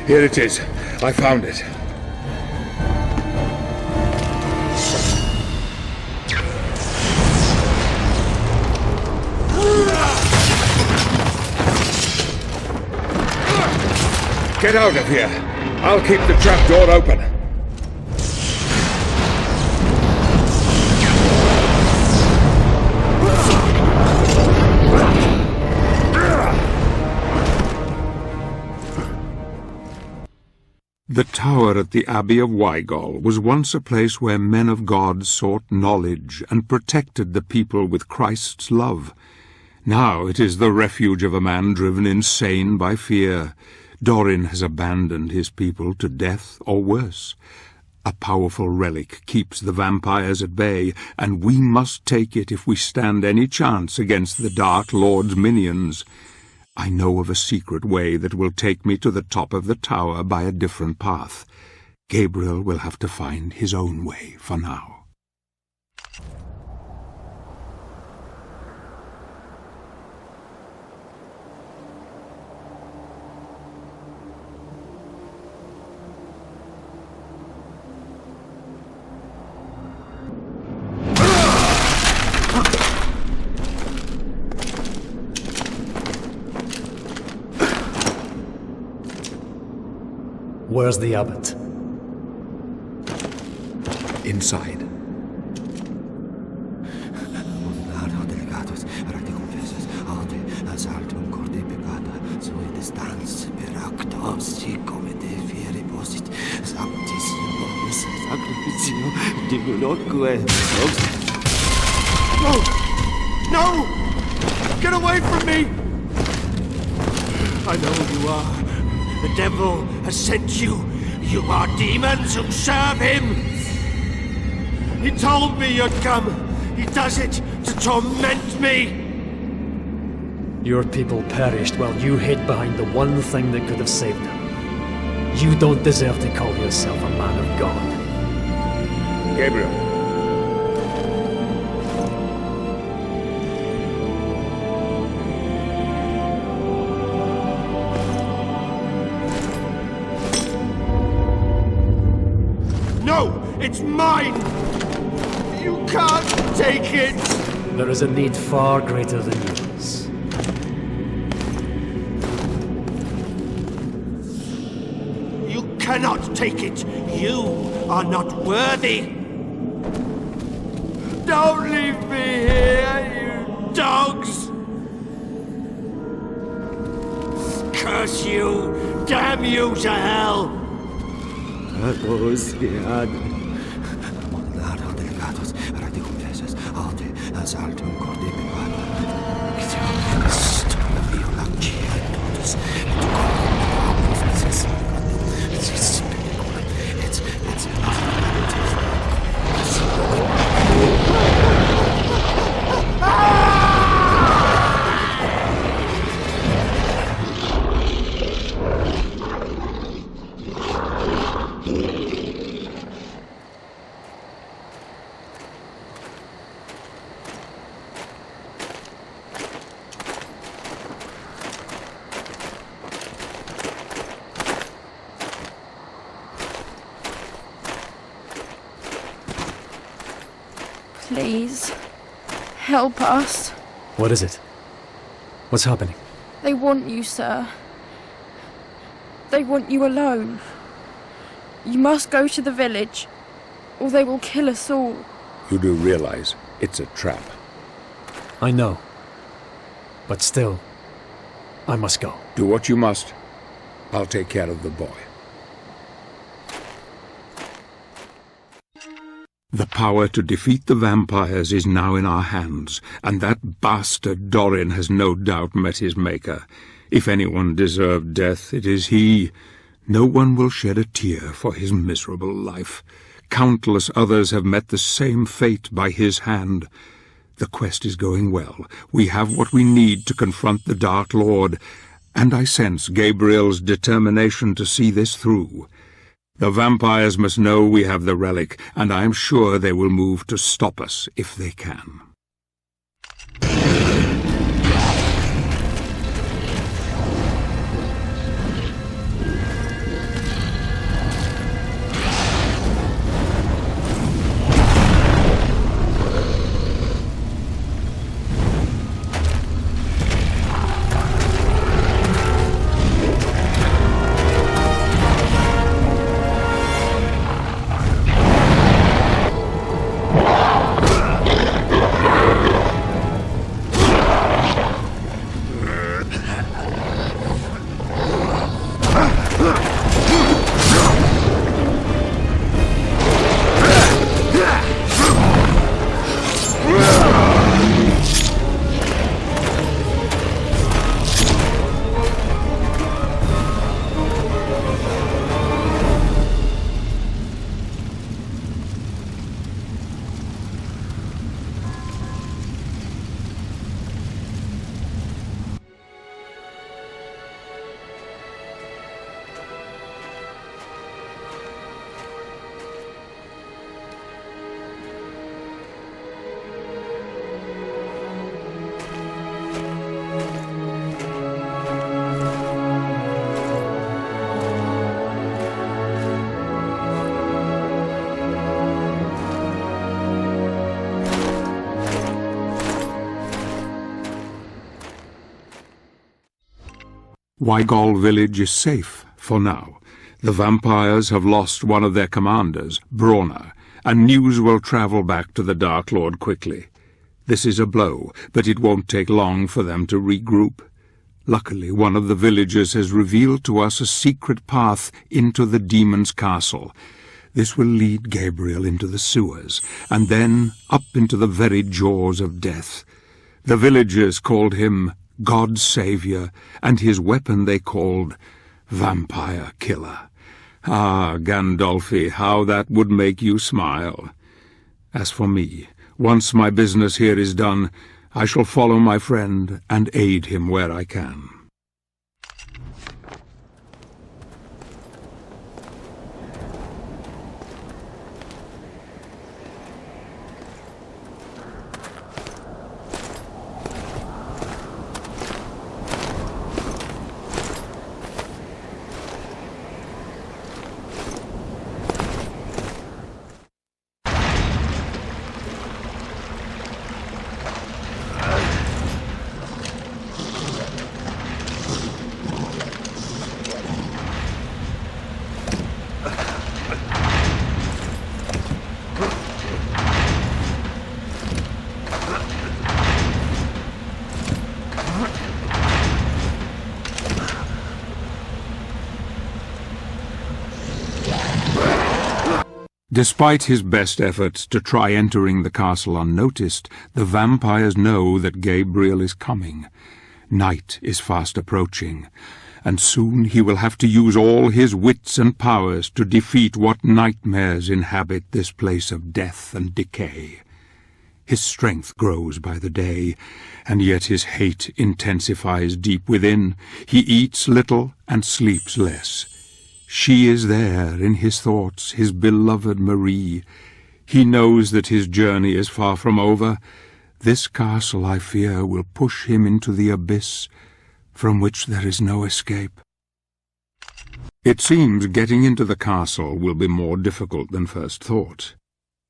S1: Here it is. I found it. Get out of here. I'll keep the trapdoor open. The tower at the Abbey of Wygal was once a place where men of God sought knowledge and protected the people with Christ's love. Now it is the refuge of a man driven insane by fear. Dorin has abandoned his people to death or worse. A powerful relic keeps the vampires at bay, and we must take it if we stand any chance against the Dark Lord's minions. I know of a secret way that will take me to the top of the tower by a different path. Gabriel will have to find his own way for now.
S3: Where's the abbot?
S1: Inside.
S2: No! No! Get away from me! I know who you are. The devil has sent you. You are demons who serve him. He told me you'd come. He does it to torment me.
S3: Your people perished while you hid behind the one thing that could have saved them. You don't deserve to call yourself a man of God.
S1: Gabriel.
S2: No! It's mine! You can't take it!
S3: There is a need far greater than yours.
S2: You cannot take it! You are not worthy! Don't leave me here, you dogs!
S7: Curse you! Damn you to hell!
S8: Please, help us.
S3: What is it? What's happening?
S8: They want you, sir. They want you alone. You must go to the village, or they will kill us all.
S1: You do realize it's a trap.
S3: I know. But still, I must go.
S1: Do what you must. I'll take care of the boy. The power to defeat the vampires is now in our hands, and that bastard Dorin has no doubt met his maker. If anyone deserved death, it is he. No one will shed a tear for his miserable life. Countless others have met the same fate by his hand. The quest is going well. We have what we need to confront the Dark Lord, and I sense Gabriel's determination to see this through. The vampires must know we have the relic, and I am sure they will move to stop us if they can. Wygal village is safe, for now. The vampires have lost one of their commanders, Brona, and news will travel back to the Dark Lord quickly. This is a blow, but it won't take long for them to regroup. Luckily, one of the villagers has revealed to us a secret path into the demon's castle. This will lead Gabriel into the sewers, and then up into the very jaws of death. The villagers called him God's Saviour, and his weapon they called Vampire Killer. Ah, Gandolfi, how that would make you smile. As for me, once my business here is done, I shall follow my friend and aid him where I can. Despite his best efforts to try entering the castle unnoticed, the vampires know that Gabriel is coming. Night is fast approaching, and soon he will have to use all his wits and powers to defeat what nightmares inhabit this place of death and decay. His strength grows by the day, and yet his hate intensifies deep within. He eats little and sleeps less. She is there in his thoughts, his beloved Marie. He knows that his journey is far from over. This castle, I fear, will push him into the abyss from which there is no escape. It seems getting into the castle will be more difficult than first thought.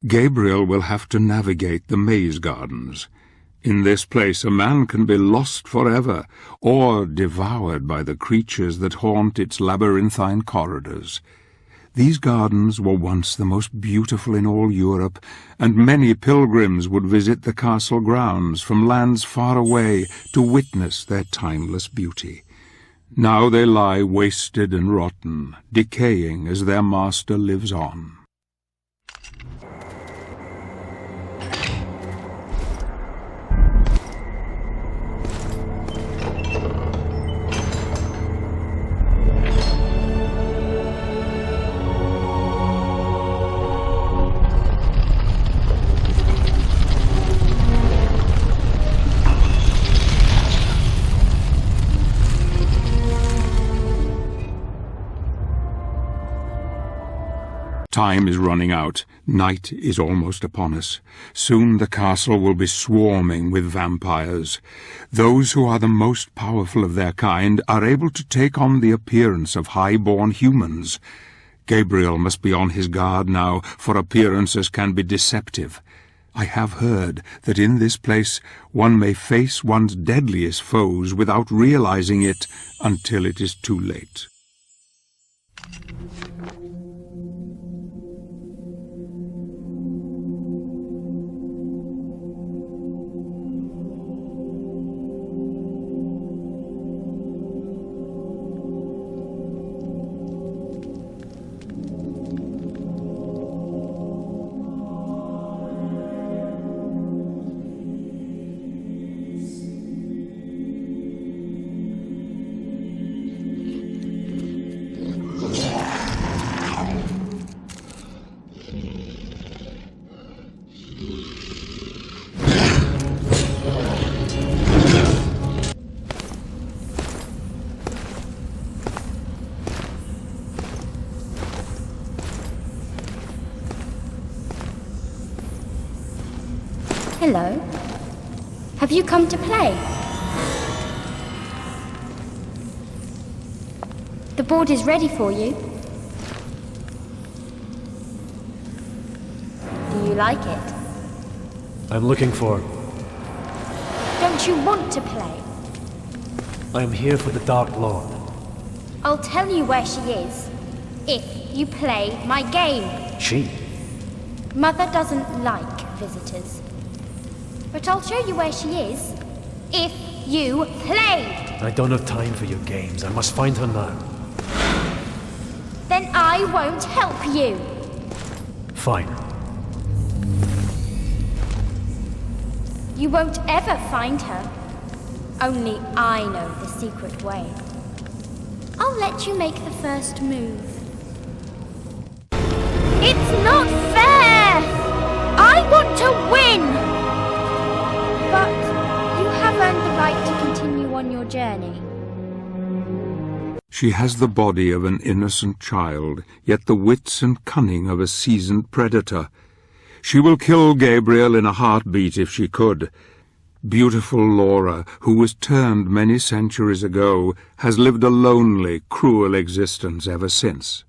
S1: Gabriel will have to navigate the maze gardens. In this place a man can be lost forever, or devoured by the creatures that haunt its labyrinthine corridors. These gardens were once the most beautiful in all Europe, and many pilgrims would visit the castle grounds from lands far away to witness their timeless beauty. Now they lie wasted and rotten, decaying as their master lives on. Time is running out. Night is almost upon us. Soon the castle will be swarming with vampires. Those who are the most powerful of their kind are able to take on the appearance of high-born humans. Gabriel must be on his guard now, for appearances can be deceptive. I have heard that in this place one may face one's deadliest foes without realizing it until it is too late.
S9: Hello. Have you come to play? The board is ready for you. Do you like it?
S3: I'm looking for...
S9: Don't you want to play?
S3: I am here for the Dark Lord.
S9: I'll tell you where she is, if you play my game.
S3: She?
S9: Mother doesn't like visitors. But I'll show you where she is, if you play!
S3: I don't have time for your games. I must find her now.
S9: Then I won't help you.
S3: Fine.
S9: You won't ever find her. Only I know the secret way. I'll let you make the first move. It's not fair! I want to win! But you have earned the right to continue on your journey.
S1: She has the body of an innocent child, yet the wits and cunning of a seasoned predator. She will kill Gabriel in a heartbeat if she could. Beautiful Laura, who was turned many centuries ago, has lived a lonely, cruel existence ever since.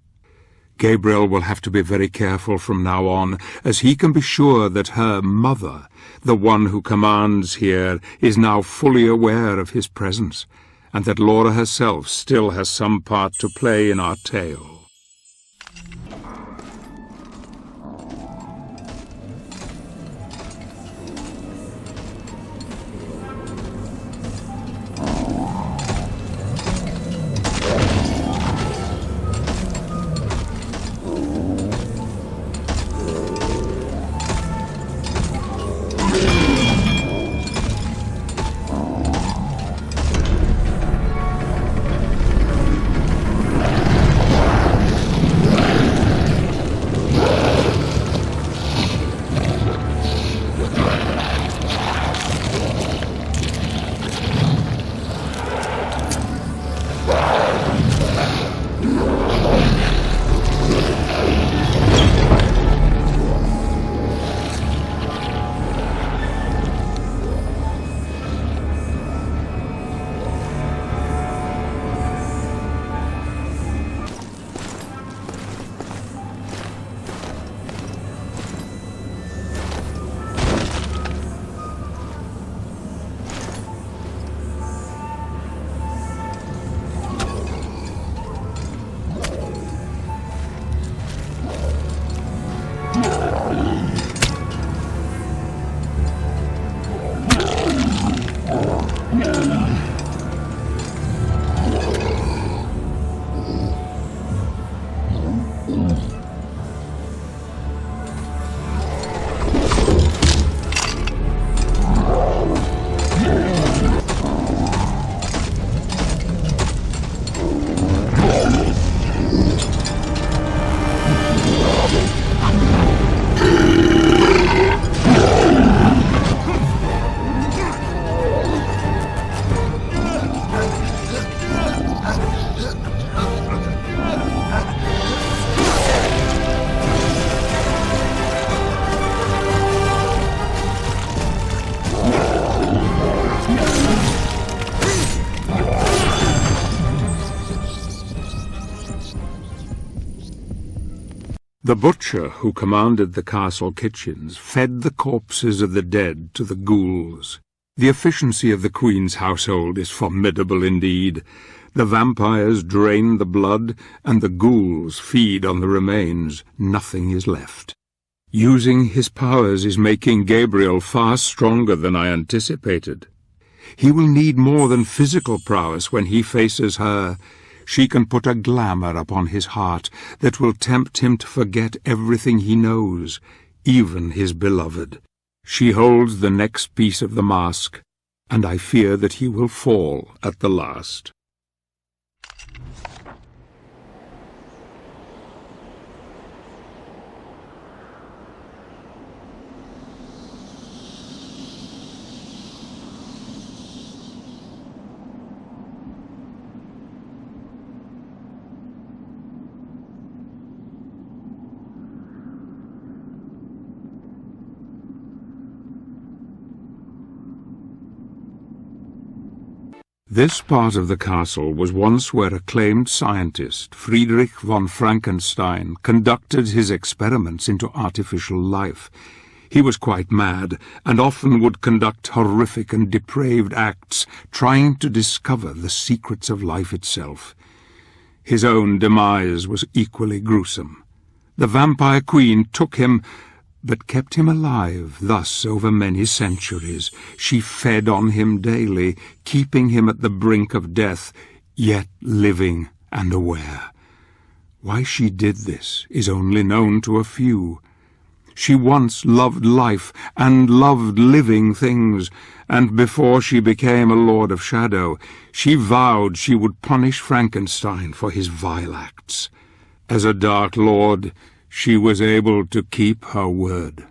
S1: Gabriel will have to be very careful from now on, as he can be sure that her mother, the one who commands here, is now fully aware of his presence, and that Laura herself still has some part to play in our tale. The butcher who commanded the castle kitchens fed the corpses of the dead to the ghouls. The efficiency of the Queen's household is formidable indeed. The vampires drain the blood, and the ghouls feed on the remains. Nothing is left. Using his powers is making Gabriel far stronger than I anticipated. He will need more than physical prowess when he faces her. She can put a glamour upon his heart that will tempt him to forget everything he knows, even his beloved. She holds the next piece of the mask, and I fear that he will fall at the last. This part of the castle was once where acclaimed scientist Friedrich von Frankenstein conducted his experiments into artificial life. He was quite mad, and often would conduct horrific and depraved acts, trying to discover the secrets of life itself. His own demise was equally gruesome. The vampire queen took him, but kept him alive thus over many centuries. She fed on him daily, keeping him at the brink of death, yet living and aware. Why she did this is only known to a few. She once loved life and loved living things, and before she became a Lord of Shadow, she vowed she would punish Frankenstein for his vile acts. As a Dark Lord, she was able to keep her word.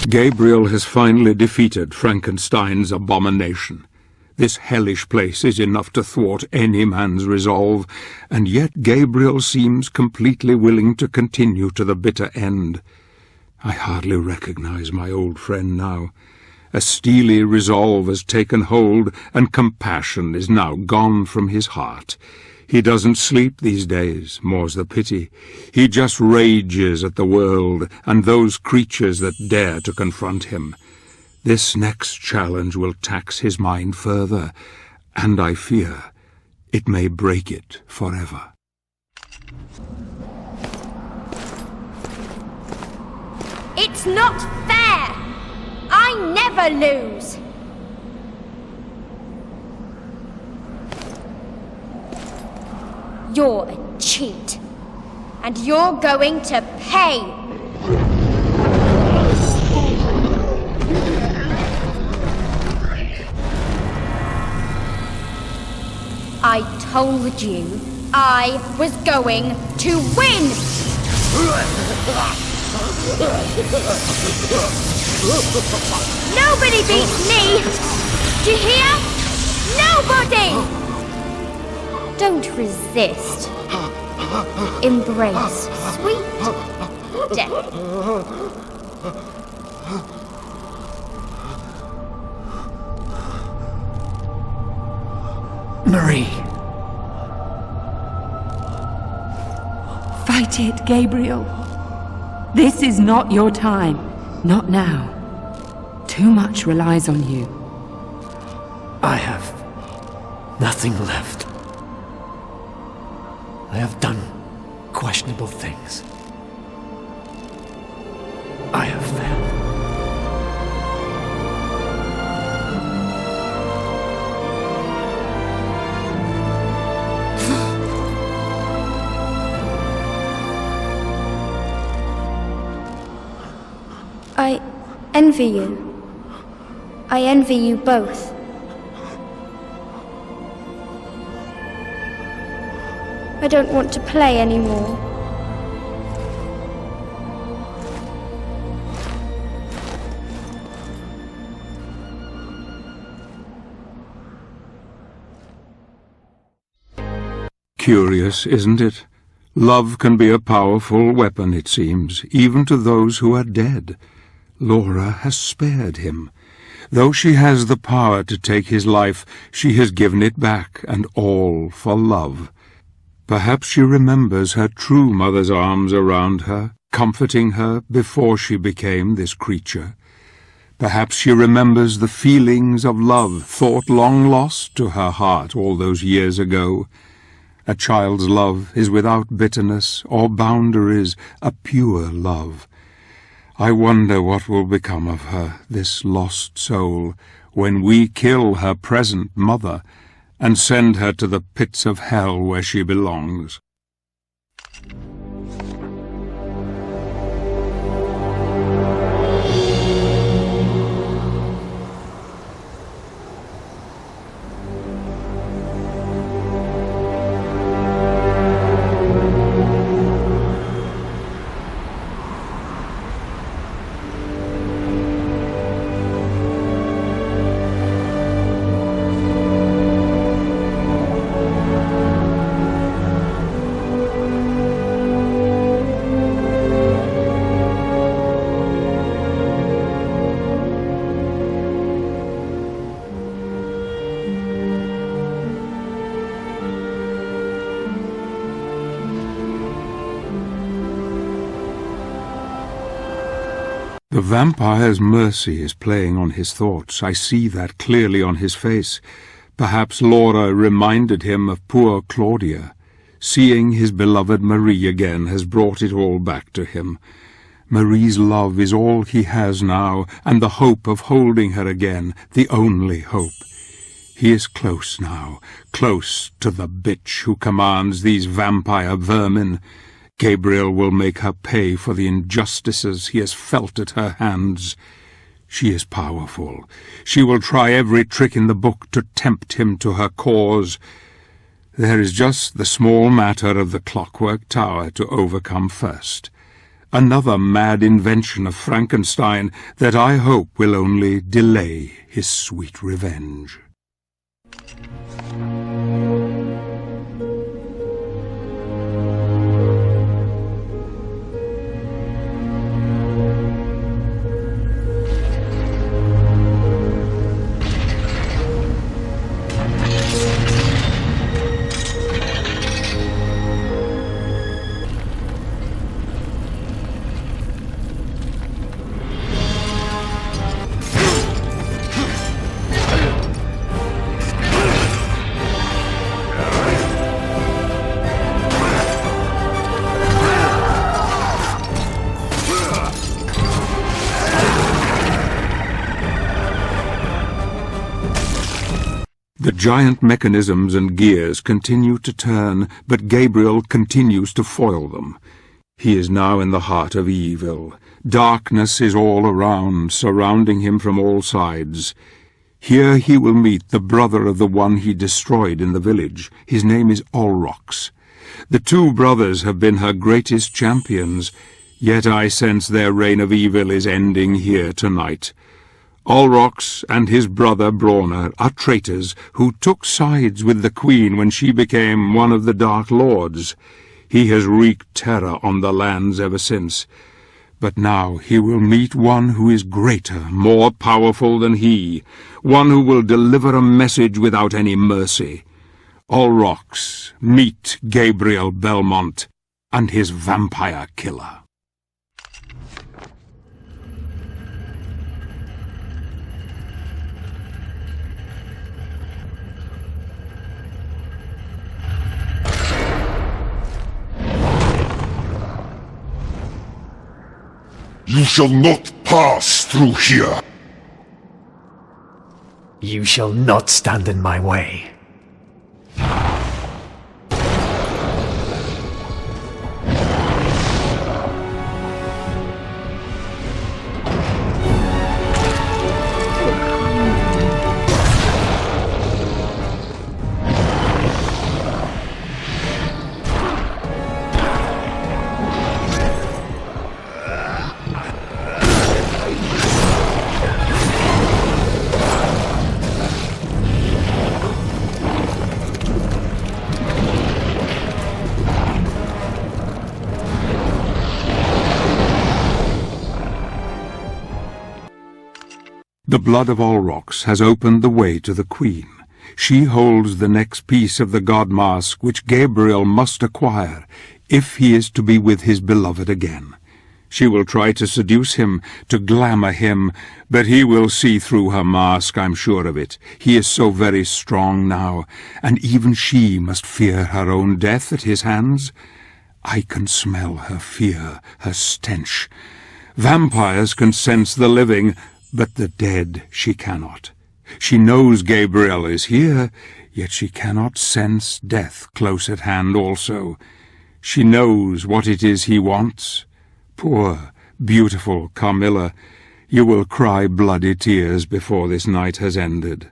S1: Gabriel has finally defeated Frankenstein's abomination. This hellish place is enough to thwart any man's resolve, and yet Gabriel seems completely willing to continue to the bitter end. I hardly recognize my old friend now. A steely resolve has taken hold, and compassion is now gone from his heart. He doesn't sleep these days, more's the pity. He just rages at the world and those creatures that dare to confront him. This next challenge will tax his mind further, and I fear it may break it forever.
S9: It's not fair! I never lose! You're a cheat. And you're going to pay! I told you I was going to win! Nobody beats me! Do you hear? Nobody! Don't resist. Embrace sweet death.
S2: Marie!
S5: Fight it, Gabriel. This is not your time. Not now. Too much relies on you.
S2: I have nothing left. I have done questionable things. I have failed.
S9: I envy you. I envy you both. I don't want to play anymore.
S1: Curious, isn't it? Love can be a powerful weapon, it seems, even to those who are dead. Laura has spared him. Though she has the power to take his life, she has given it back, and all for love. Perhaps she remembers her true mother's arms around her, comforting her before she became this creature. Perhaps she remembers the feelings of love thought long lost to her heart all those years ago. A child's love is without bitterness or boundaries, a pure love. I wonder what will become of her, this lost soul, when we kill her present mother and send her to the pits of hell where she belongs. The vampire's mercy is playing on his thoughts. I see that clearly on his face. Perhaps Laura reminded him of poor Claudia. Seeing his beloved Marie again has brought it all back to him. Marie's love is all he has now, and the hope of holding her again, the only hope. He is close now, close to the bitch who commands these vampire vermin. Gabriel will make her pay for the injustices he has felt at her hands. She is powerful. She will try every trick in the book to tempt him to her cause. There is just the small matter of the clockwork tower to overcome first. Another mad invention of Frankenstein that I hope will only delay his sweet revenge. giant mechanisms and gears continue to turn, but Gabriel continues to foil them. He is now in the heart of evil. Darkness is all around, surrounding him from all sides. Here he will meet the brother of the one he destroyed in the village. His name is Olrox. The two brothers have been her greatest champions, yet I sense their reign of evil is ending here tonight. Olrox and his brother Brawner are traitors who took sides with the Queen when she became one of the Dark Lords. He has wreaked terror on the lands ever since. But now he will meet one who is greater, more powerful than he, one who will deliver a message without any mercy. Olrox, meet Gabriel Belmont and his vampire killer.
S4: You shall not pass through here!
S3: You shall not stand in my way.
S1: The blood of Olrox has opened the way to the Queen. She holds the next piece of the god mask which Gabriel must acquire if he is to be with his beloved again. She will try to seduce him, to glamour him, but he will see through her mask, I'm sure of it. He is so very strong now, and even she must fear her own death at his hands. I can smell her fear, her stench. Vampires can sense the living, but the dead she cannot. She knows Gabriel is here, yet she cannot sense death close at hand also. She knows what it is he wants. Poor, beautiful Carmilla, you will cry bloody tears before this night has ended.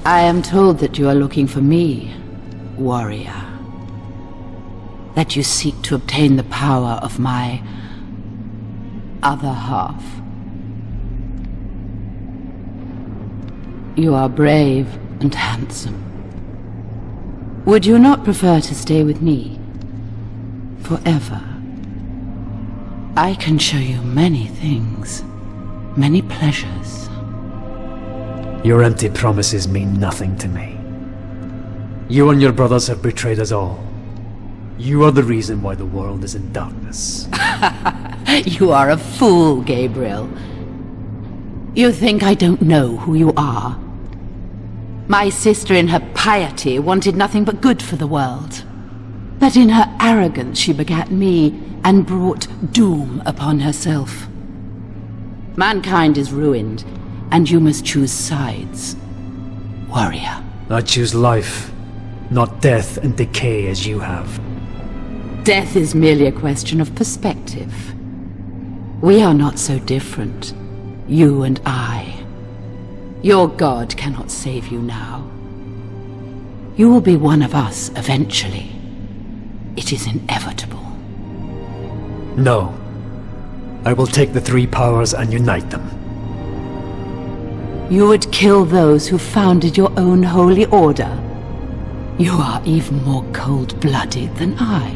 S10: I am told that you are looking for me, warrior. That you seek to obtain the power of my other half. You are brave and handsome. Would you not prefer to stay with me forever? I can show you many things, many pleasures.
S3: Your empty promises mean nothing to me. You and your brothers have betrayed us all. You are the reason why the world is in darkness.
S10: You are a fool, Gabriel. You think I don't know who you are? My sister in her piety wanted nothing but good for the world. But in her arrogance she begat me and brought doom upon herself. Mankind is ruined, and you must choose sides, warrior.
S3: I choose life, not death and decay as you have.
S10: Death is merely a question of perspective. We are not so different, you and I. Your god cannot save you now. You will be one of us eventually. It is inevitable.
S3: No. I will take the three powers and unite them.
S10: You would kill those who founded your own holy order. You are even more cold-blooded than I.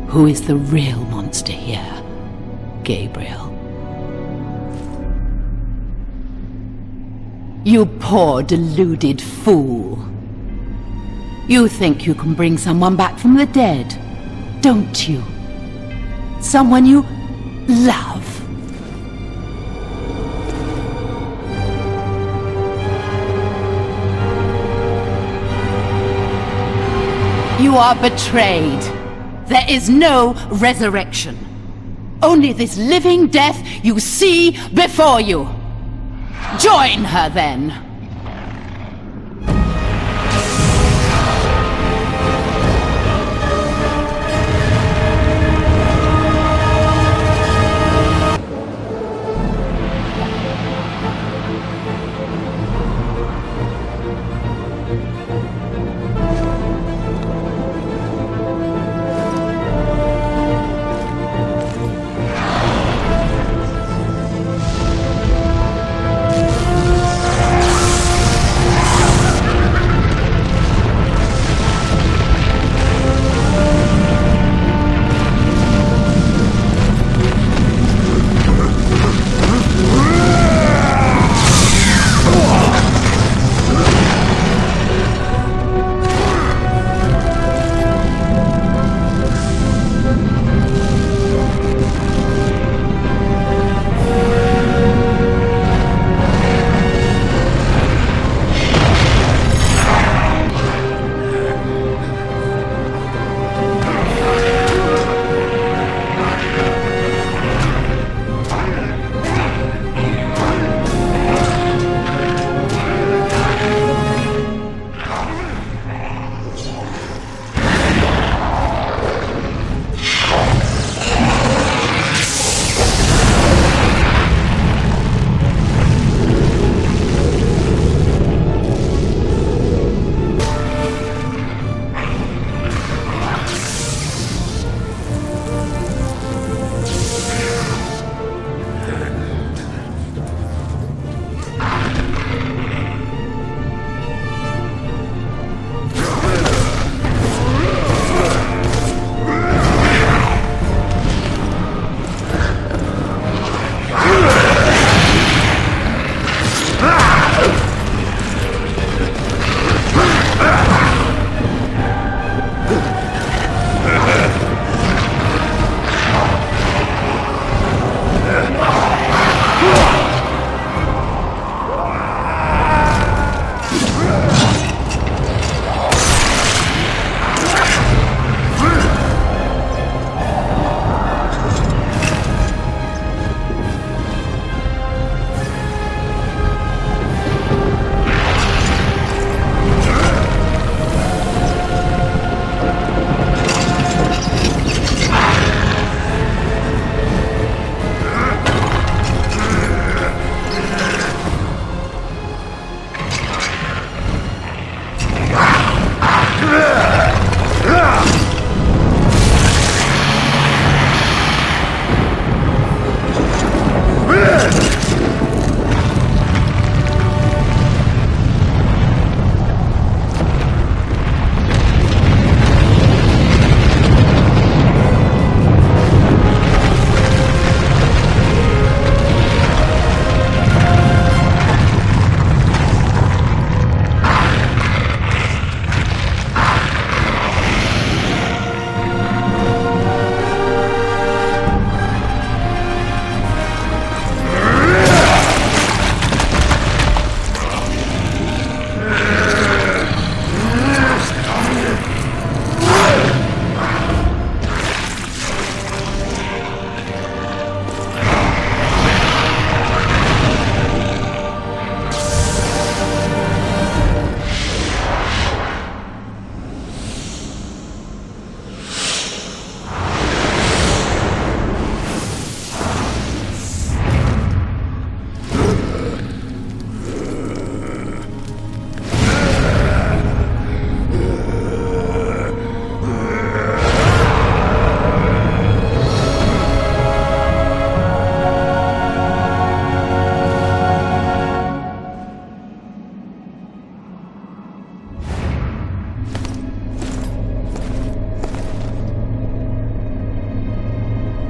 S10: Who is the real monster here, Gabriel? You poor, deluded fool. You think you can bring someone back from the dead, don't you? Someone you love. You are betrayed. There is no resurrection. Only this living death you see before you. Join her, then.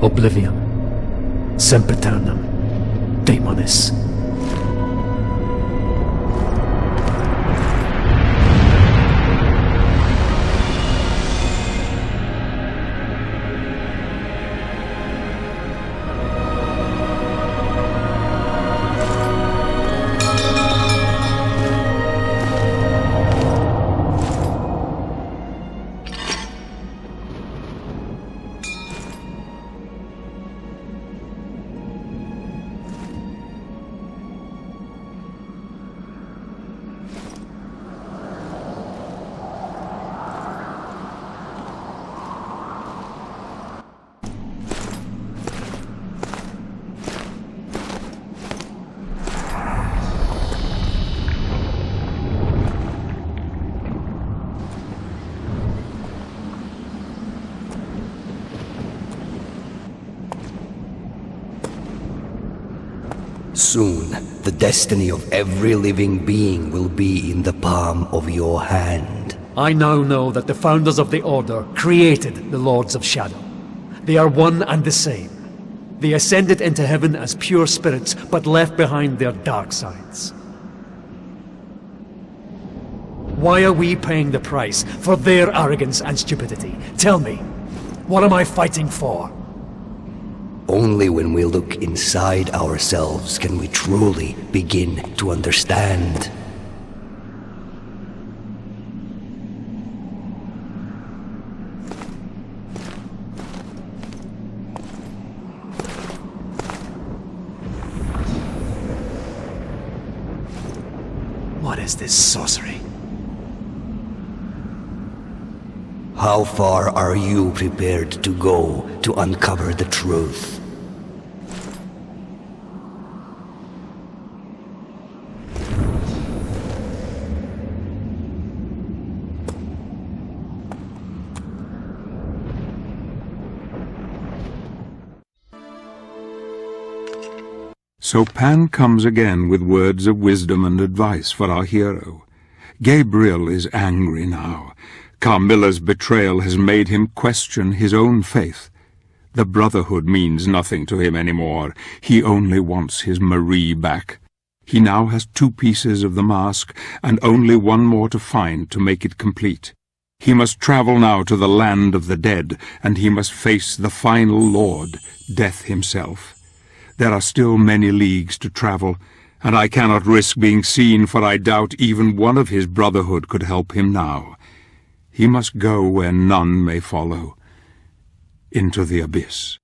S3: Oblivion, sempiternam, Daemonis.
S2: Soon, the destiny of every living being will be in the palm of your hand.
S3: I now know that the founders of the Order created the Lords of Shadow. They are one and the same. They ascended into heaven as pure spirits, but left behind their dark sides. Why are we paying the price for their arrogance and stupidity? Tell me, what am I fighting for?
S2: Only when we look inside ourselves can we truly begin to understand.
S3: What is this sorcery?
S2: How far are you prepared to go to uncover the truth?
S1: So Pan comes again with words of wisdom and advice for our hero. Gabriel is angry now. Carmilla's betrayal has made him question his own faith. The Brotherhood means nothing to him anymore. He only wants his Marie back. He now has 2 pieces of the mask, and only one more to find to make it complete. He must travel now to the land of the dead, and he must face the final Lord, Death himself. There are still many leagues to travel, and I cannot risk being seen, for I doubt even one of his Brotherhood could help him now. He must go where none may follow, into the abyss.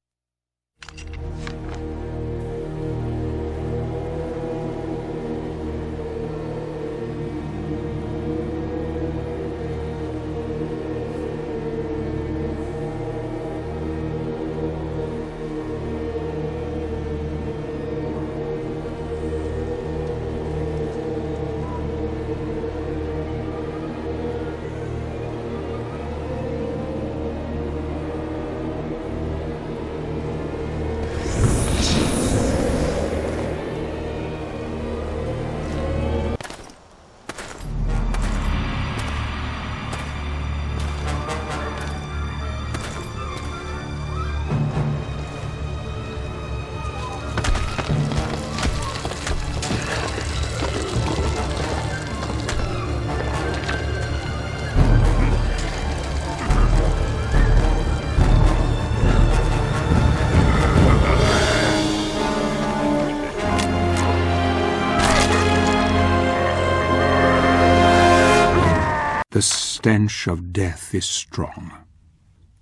S1: The stench of death is strong.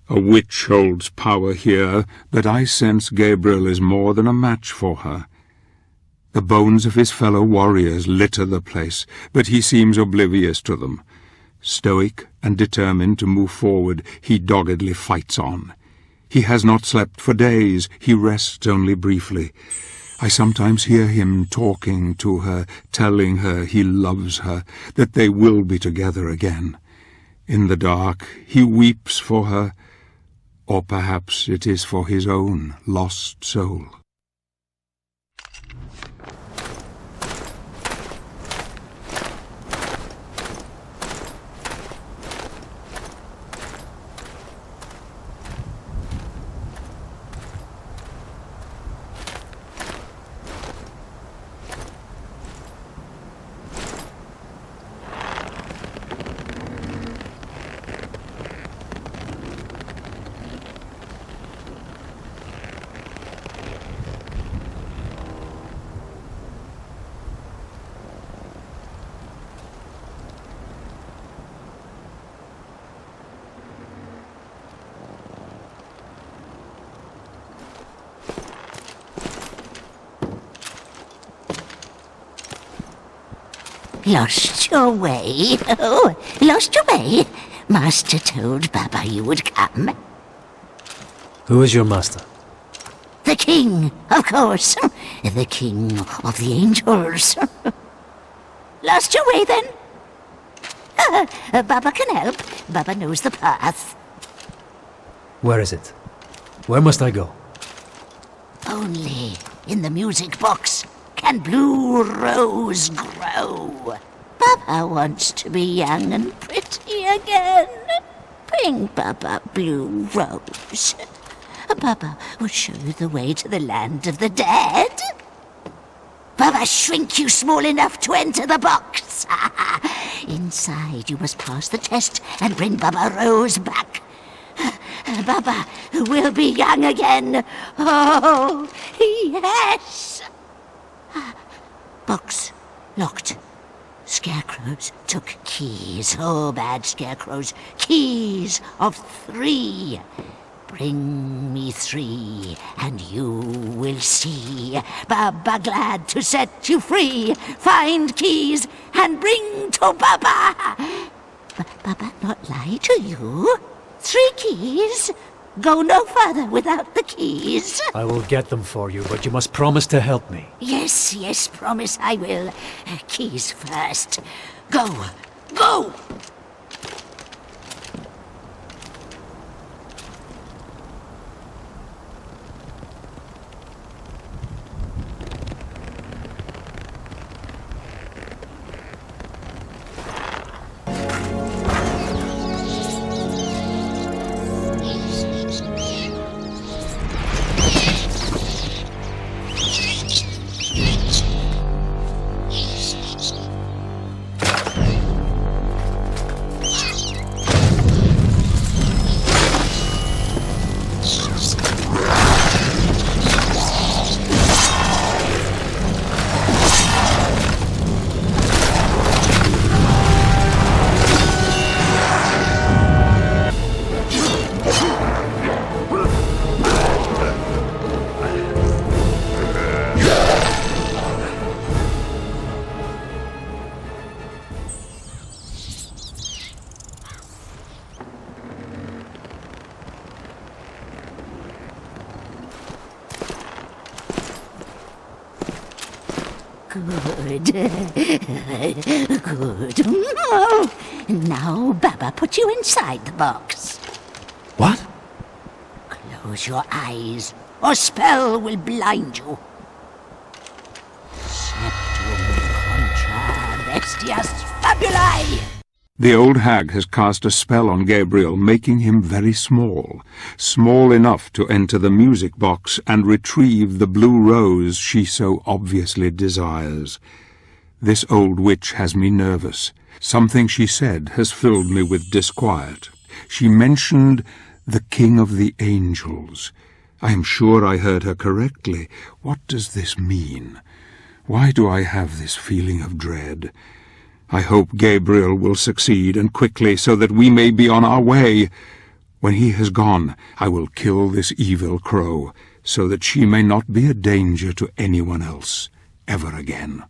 S1: A witch holds power here, but I sense Gabriel is more than a match for her. The bones of his fellow warriors litter the place, but he seems oblivious to them. Stoic and determined to move forward, he doggedly fights on. He has not slept for days, he rests only briefly. I sometimes hear him talking to her, telling her he loves her, that they will be together again. In the dark, he weeps for her, or perhaps it is for his own lost soul.
S11: Lost your way? Oh, lost your way? Master told Baba you would come.
S3: Who is your master?
S11: The king, of course. The king of the angels. Lost your way, then? Baba can help. Baba knows the path.
S3: Where is it? Where must I go?
S11: Only in the music box. can Blue Rose grow. Baba wants to be young and pretty again. Bring Baba Blue Rose. Baba will show you the way to the land of the dead. Baba shrink you small enough to enter the box. Inside you must pass the test and bring Baba Rose back. Baba will be young again. Oh, yes. Box locked. Scarecrows took keys. Oh, bad scarecrows. Keys of 3. Bring me 3, and you will see. Baba glad to set you free. Find keys and bring to Baba. Baba not lie to you. 3 keys. Go no further without the keys.
S3: I will get them for you, but you must promise to help me.
S11: Yes, yes, promise I will. Keys first. Go, go! Good. Good. Now, Baba, put you inside the box.
S3: What?
S11: Close your eyes, or spell will blind you. Septum contra bestias fabulae.
S1: The old hag has cast a spell on Gabriel, making him very small, small enough to enter the music box and retrieve the blue rose she so obviously desires. This old witch has me nervous. Something she said has filled me with disquiet. She mentioned the King of the Angels. I am sure I heard her correctly. What does this mean? Why do I have this feeling of dread? I hope Gabriel will succeed, and quickly, so that we may be on our way. When he has gone, I will kill this evil crow, so that she may not be a danger to anyone else ever again.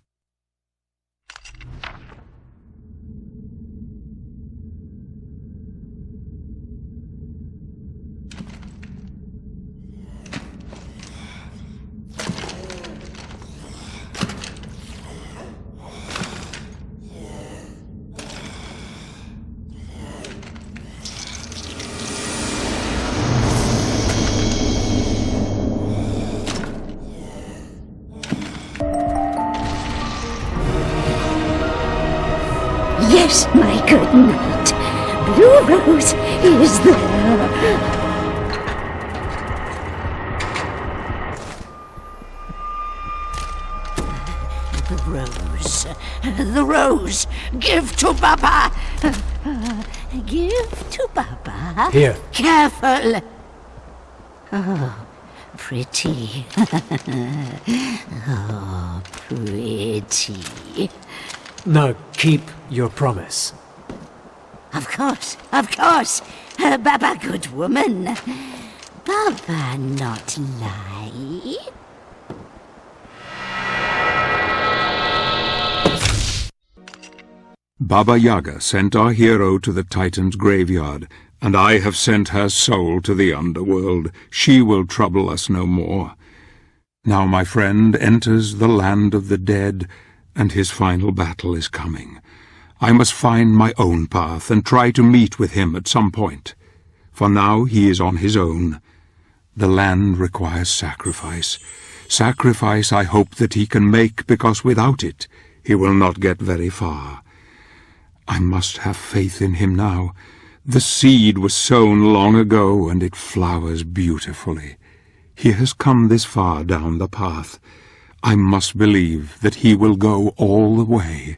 S11: Yes, my good knight. Blue Rose is there. The rose, give to Baba. Give to Baba.
S3: Here.
S11: Careful. Oh, pretty. Oh, pretty.
S3: Now, keep your promise.
S11: Of course, Baba good woman. Baba not lie.
S1: Baba Yaga sent our hero to the Titan's graveyard, and I have sent her soul to the underworld. She will trouble us no more. Now my friend enters the land of the dead, and his final battle is coming. I must find my own path and try to meet with him at some point. For now he is on his own. The land requires sacrifice. Sacrifice I hope that he can make, because without it he will not get very far. I must have faith in him now. The seed was sown long ago, and it flowers beautifully. He has come this far down the path. I must believe that he will go all the way.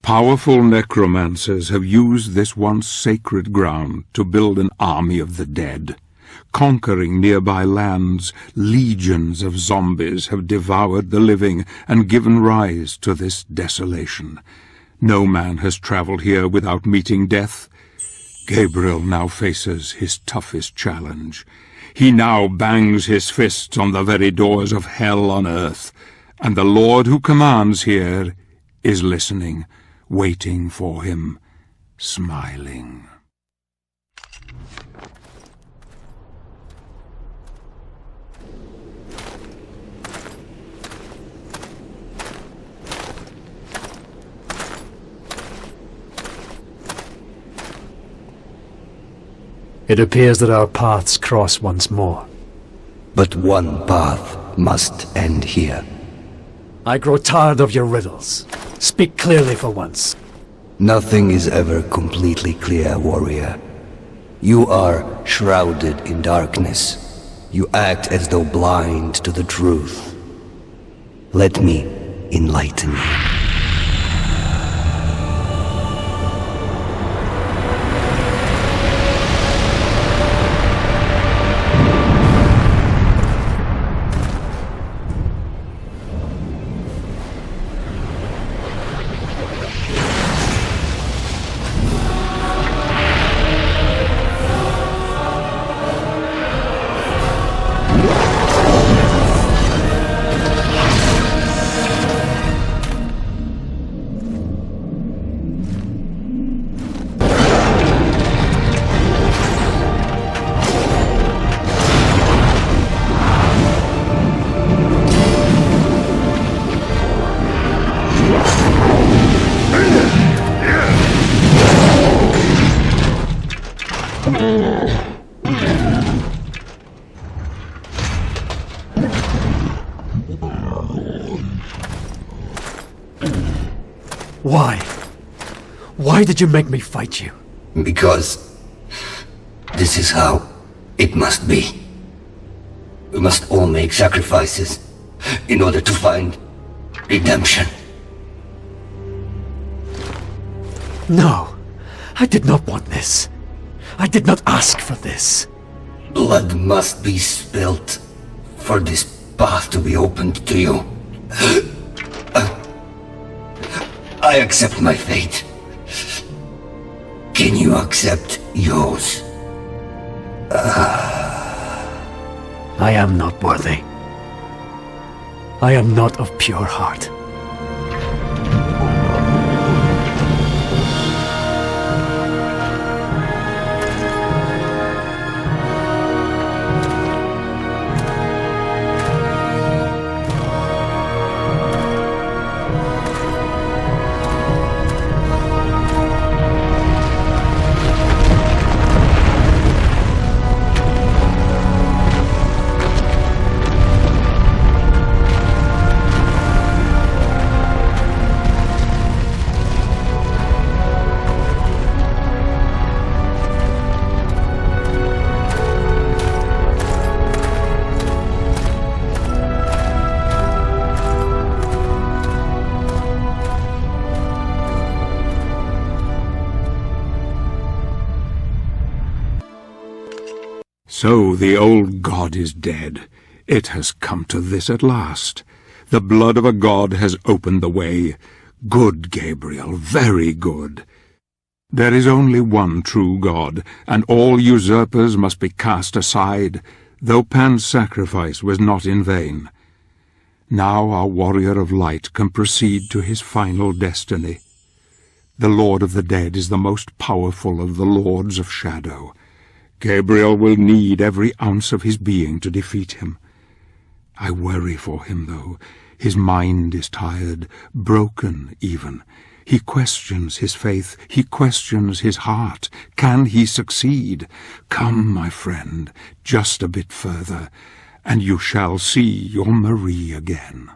S1: Powerful necromancers have used this once sacred ground to build an army of the dead. Conquering nearby lands, legions of zombies have devoured the living and given rise to this desolation. No man has traveled here without meeting death. Gabriel now faces his toughest challenge. He now bangs his fists on the very doors of hell on earth, and the Lord who commands here is listening, waiting for him, smiling.
S3: It appears that our paths cross once more.
S2: But one path must end here.
S3: I grow tired of your riddles. Speak clearly for once.
S2: Nothing is ever completely clear, warrior. You are shrouded in darkness. You act as though blind to the truth. Let me enlighten you.
S3: Why? Why did you make me fight you?
S2: Because this is how it must be. We must all make sacrifices in order to find redemption.
S3: No, I did not want this. I did not ask for this.
S2: Blood must be spilt for this path to be opened to you. I accept my fate. Can you accept yours?
S3: I am not worthy. I am not of pure heart.
S1: So the old god is dead. It has come to this at last. The blood of a god has opened the way. Good, Gabriel, very good. There is only one true God, and all usurpers must be cast aside, though Pan's sacrifice was not in vain. Now our warrior of light can proceed to his final destiny. The Lord of the Dead is the most powerful of the Lords of Shadow. Gabriel will need every ounce of his being to defeat him. I worry for him, though. His mind is tired, broken even. He questions his faith, he questions his heart. Can he succeed? Come, my friend, just a bit further, and you shall see your Marie again.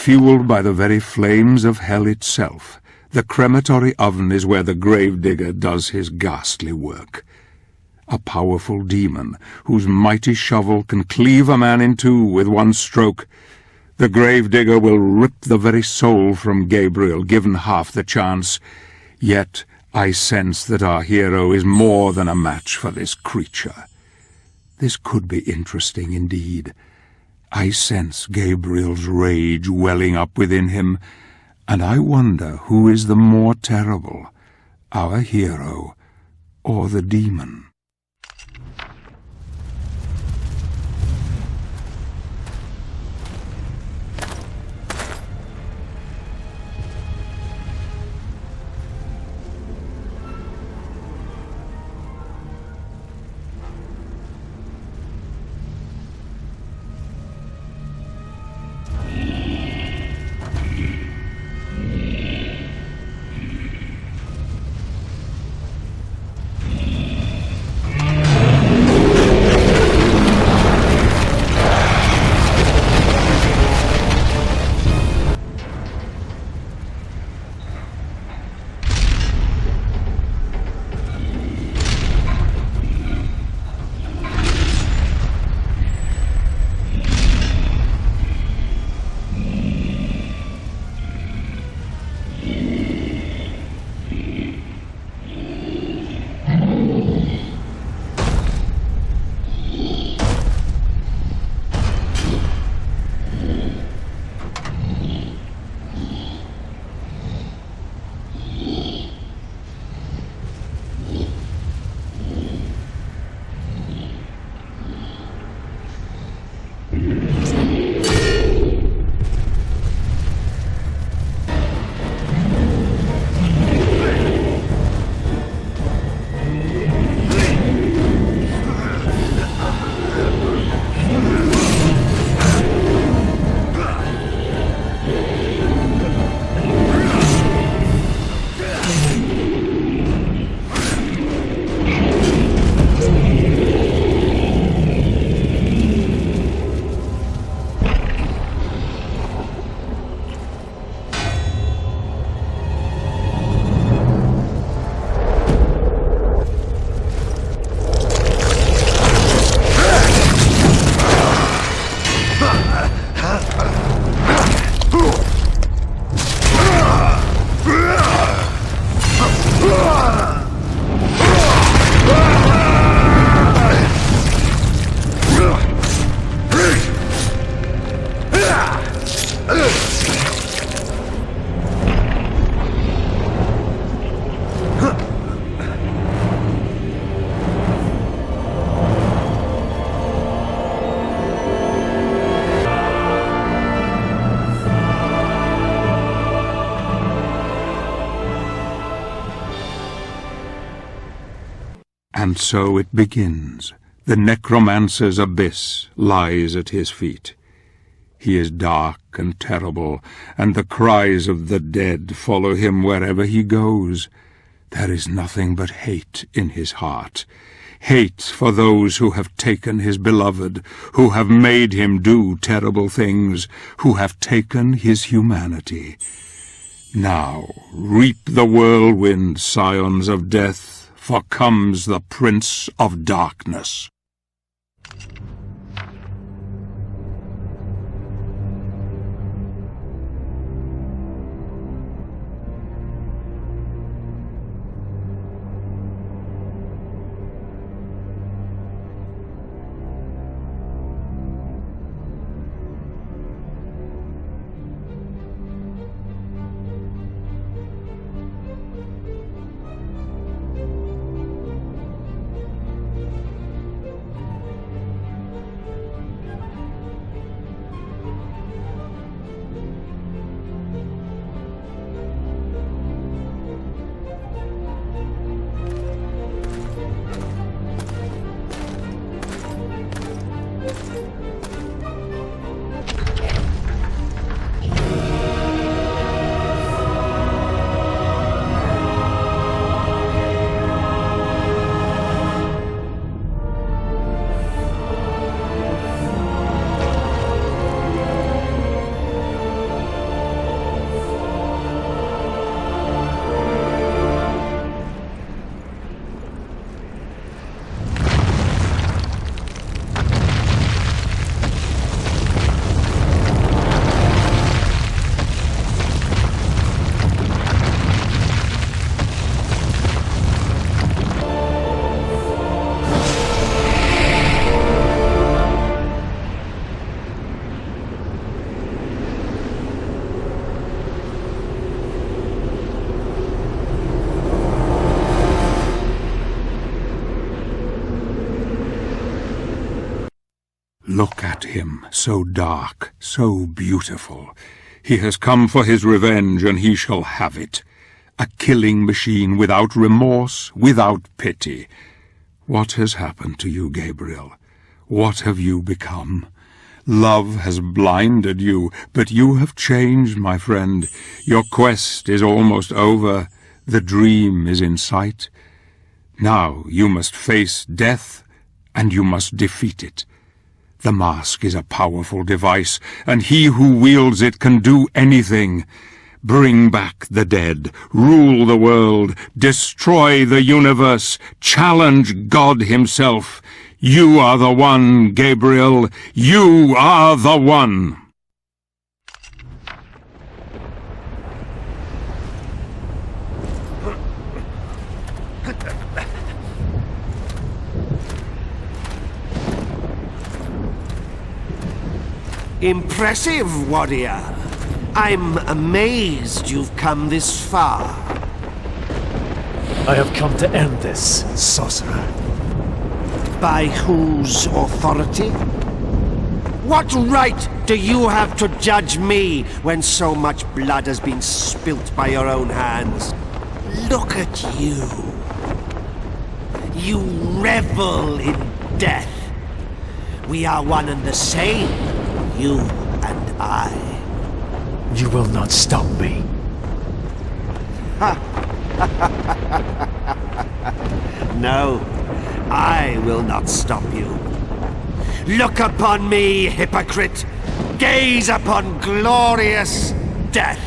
S1: Fueled by the very flames of hell itself, the crematory oven is where the gravedigger does his ghastly work. A powerful demon, whose mighty shovel can cleave a man in two with one stroke. The gravedigger will rip the very soul from Gabriel, given half the chance. Yet I sense that our hero is more than a match for this creature. This could be interesting indeed. I sense Gabriel's rage welling up within him, and I wonder who is the more terrible, our hero or the demon. And so it begins. The necromancer's abyss lies at his feet. He is dark and terrible, and the cries of the dead follow him wherever he goes. There is nothing but hate in his heart. Hate for those who have taken his beloved, who have made him do terrible things, who have taken his humanity. Now reap the whirlwind, scions of death, for comes the Prince of Darkness. Look at him, so dark, so beautiful. He has come for his revenge, and he shall have it. A killing machine without remorse, without pity. What has happened to you, Gabriel? What have you become? Love has blinded you, but you have changed, my friend. Your quest is almost over. The dream is in sight. Now you must face death, and you must defeat it. The mask is a powerful device, and he who wields it can do anything. Bring back the dead, rule the world, destroy the universe, challenge God himself. You are the one, Gabriel. You are the one.
S7: Impressive, warrior. I'm amazed you've come this far.
S3: I have come to end this, sorcerer.
S7: By whose authority? What right do you have to judge me when so much blood has been spilt by your own hands? Look at you. You revel in death. We are one and the same, you and I.
S3: You will not stop me.
S7: No, I will not stop you. Look upon me, hypocrite! Gaze upon glorious death!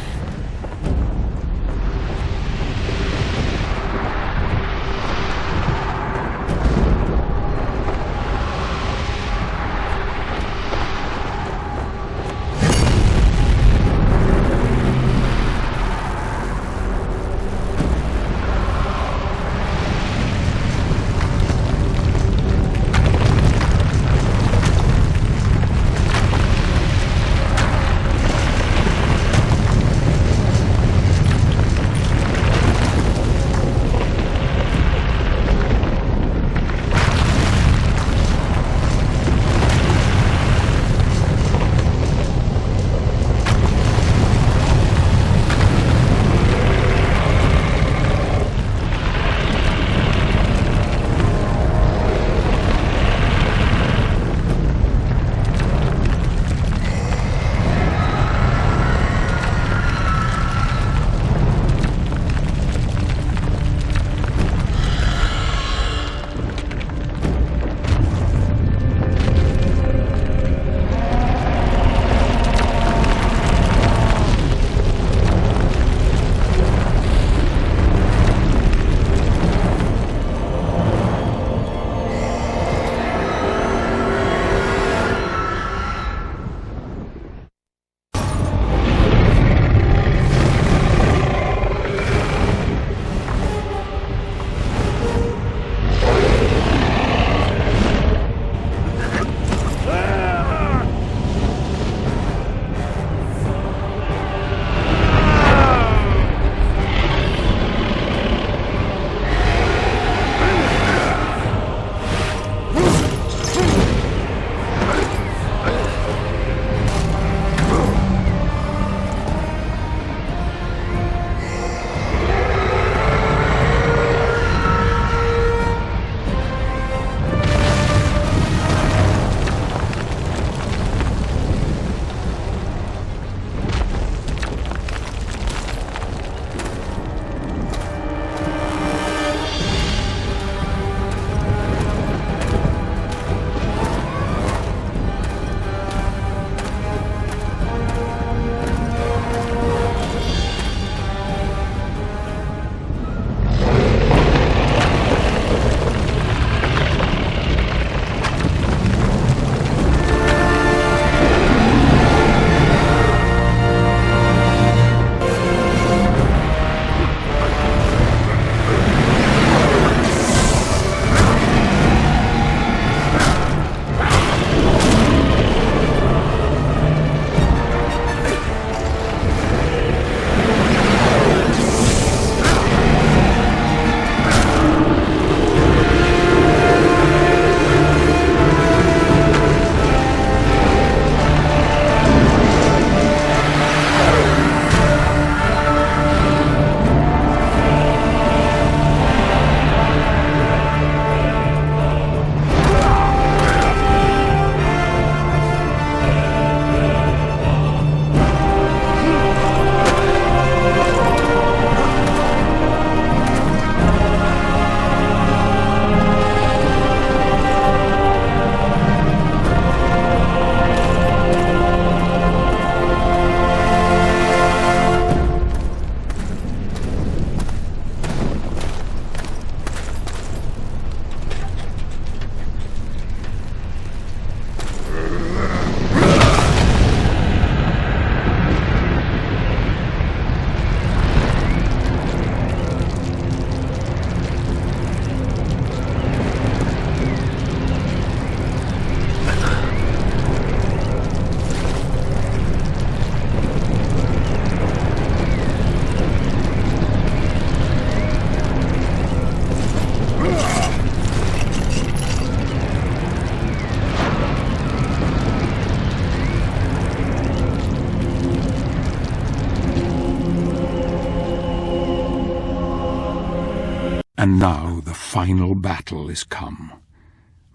S1: And now the final battle is come.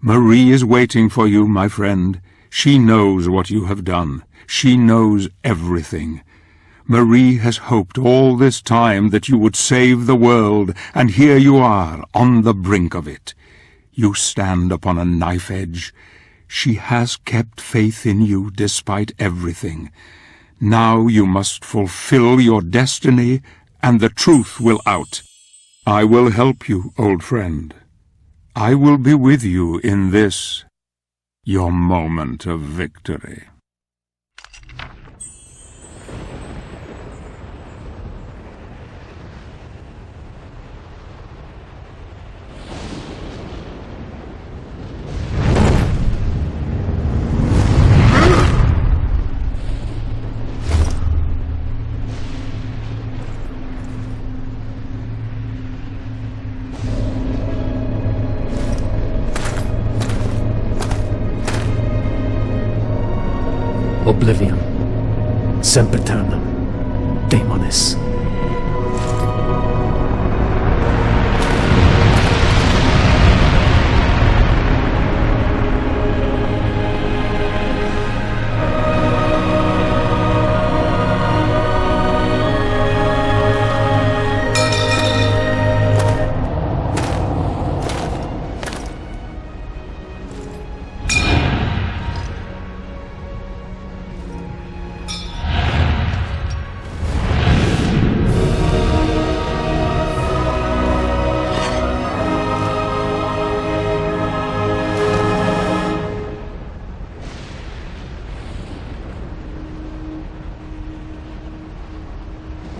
S1: Marie is waiting for you, my friend. She knows what you have done. She knows everything. Marie has hoped all this time that you would save the world, and here you are, on the brink of it. You stand upon a knife edge. She has kept faith in you despite everything. Now you must fulfill your destiny, and the truth will out. I will help you, old friend. I will be with you in this, your moment of victory.
S3: Oblivion. Sempiternam. Daemonis.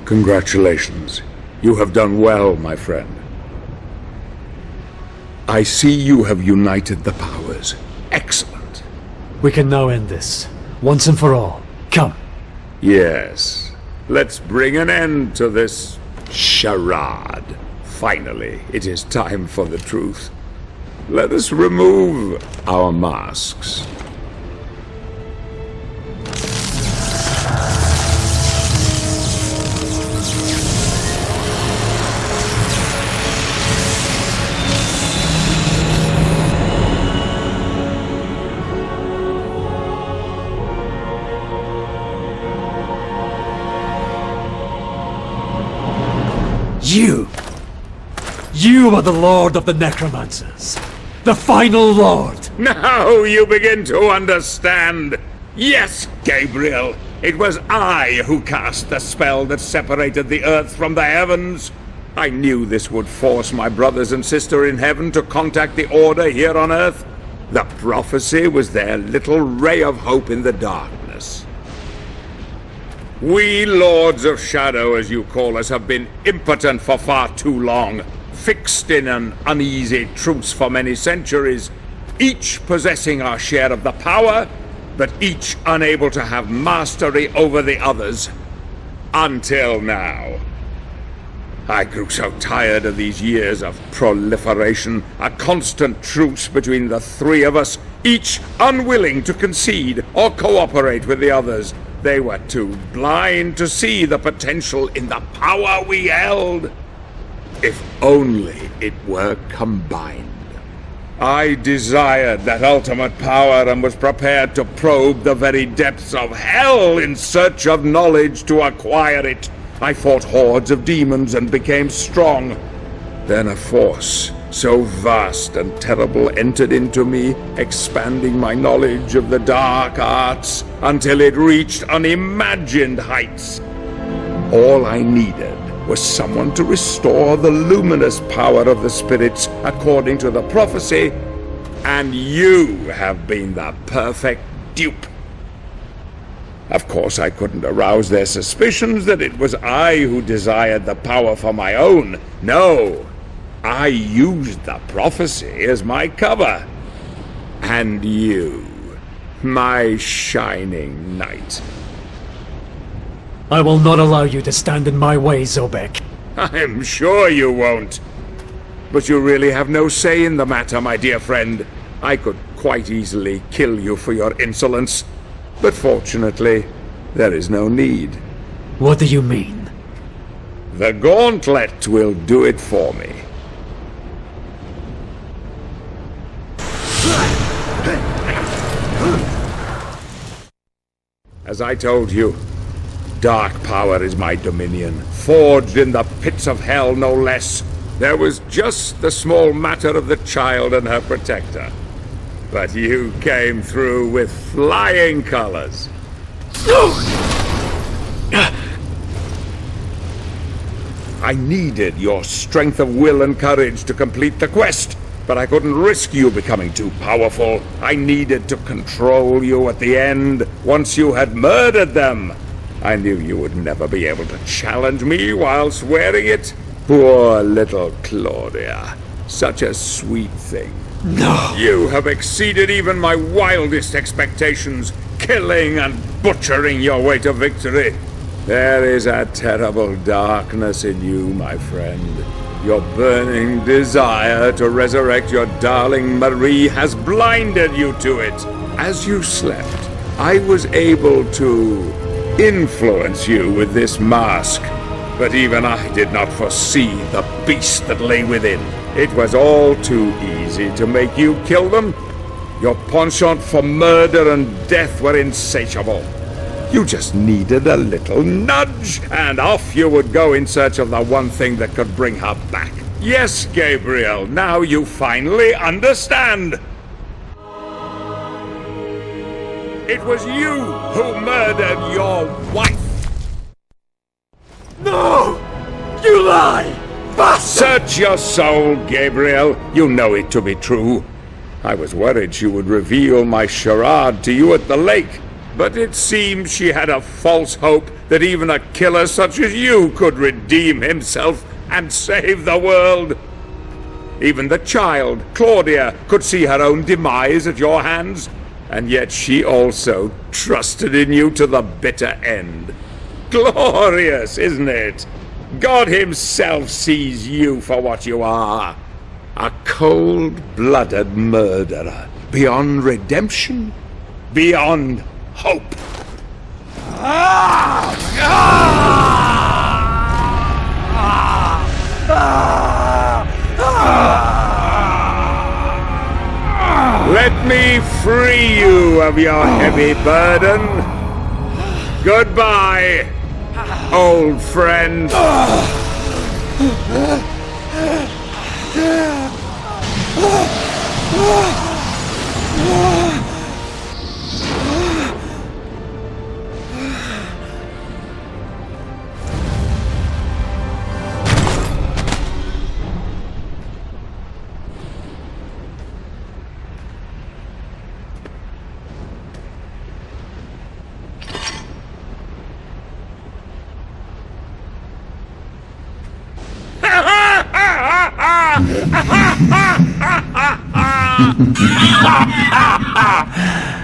S1: Congratulations. You have done well, my friend. I see you have united the powers. Excellent.
S3: We can now end this, once and for all. Come.
S1: Yes. Let's bring an end to this charade. Finally, it is time for the truth. Let us remove our masks.
S3: You are the Lord of the Necromancers. The final Lord.
S1: Now you begin to understand. Yes, Gabriel. It was I who cast the spell that separated the earth from the heavens. I knew this would force my brothers and sister in heaven to contact the Order here on earth. The prophecy was their little ray of hope in the darkness. We Lords of Shadow, as you call us, have been impotent for far too long, fixed in an uneasy truce for many centuries, each possessing our share of the power, but each unable to have mastery over the others. Until now. I grew so tired of these years of proliferation, a constant truce between the three of us, each unwilling to concede or cooperate with the others. They were too blind to see the potential in the power we held. If only it were combined. I desired that ultimate power and was prepared to probe the very depths of hell in search of knowledge to acquire it. I fought hordes of demons and became strong. Then a force so vast and terrible entered into me, expanding my knowledge of the dark arts until it reached unimagined heights. All I needed was someone to restore the luminous power of the spirits according to the prophecy, and you have been the perfect dupe. Of course, I couldn't arouse their suspicions that it was I who desired the power for my own. No, I used the prophecy as my cover. And you, my shining knight.
S3: I will not allow you to stand in my way, Zobek.
S1: I'm sure you won't. But you really have no say in the matter, my dear friend. I could quite easily kill you for your insolence. But fortunately, there is no need.
S3: What do you mean?
S1: The gauntlet will do it for me. As I told you, dark power is my dominion, forged in the pits of hell, no less. There was just the small matter of the child and her protector. But you came through with flying colors. I needed your strength of will and courage to complete the quest, but I couldn't risk you becoming too powerful. I needed to control you at the end, once you had murdered them. I knew you would never be able to challenge me whilst wearing it. Poor little Claudia. Such a sweet thing.
S7: No!
S1: You have exceeded even my wildest expectations, killing and butchering your way to victory. There is a terrible darkness in you, my friend. Your burning desire to resurrect your darling Marie has blinded you to it. As you slept, I was able to influence you with this mask. But even I did not foresee the beast that lay within. It was all too easy to make you kill them. Your penchant for murder and death were insatiable. You just needed a little nudge, and off you would go in search of the one thing that could bring her back. Yes, Gabriel, now you finally understand. It was you who murdered your wife.
S7: No! You lie! Bastard!
S1: Search your soul, Gabriel. You know it to be true. I was worried she would reveal my charade to you at the lake. But it seems she had a false hope that even a killer such as you could redeem himself and save the world. Even the child, Claudia, could see her own demise at your hands, and yet she also trusted in you to the bitter end. Glorious, isn't it? God himself sees you for what you are. A cold-blooded murderer, beyond redemption, beyond hope. Let me free you of your heavy burden. Goodbye, old friend.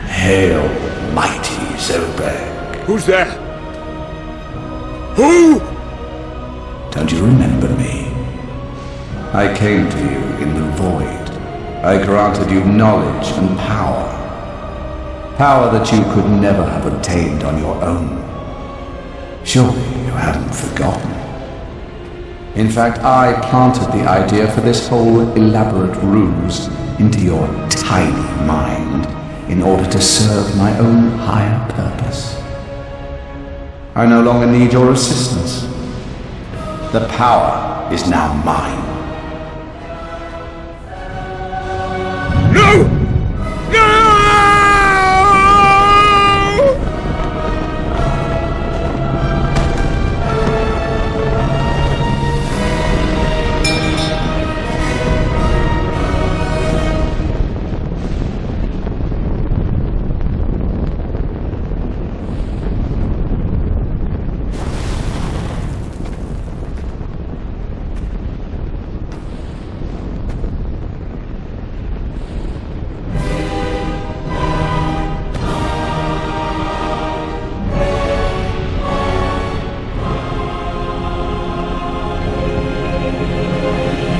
S2: Hail, mighty Zobek.
S1: Who's there? Who?
S2: Don't you remember me? I came to you in the void. I granted you knowledge and power. Power that you could never have obtained on your own. Surely you hadn't forgotten. In fact, I planted the idea for this whole elaborate ruse into your tiny mind in order to serve my own higher purpose. I no longer need your assistance. The power is now mine.
S1: No! No!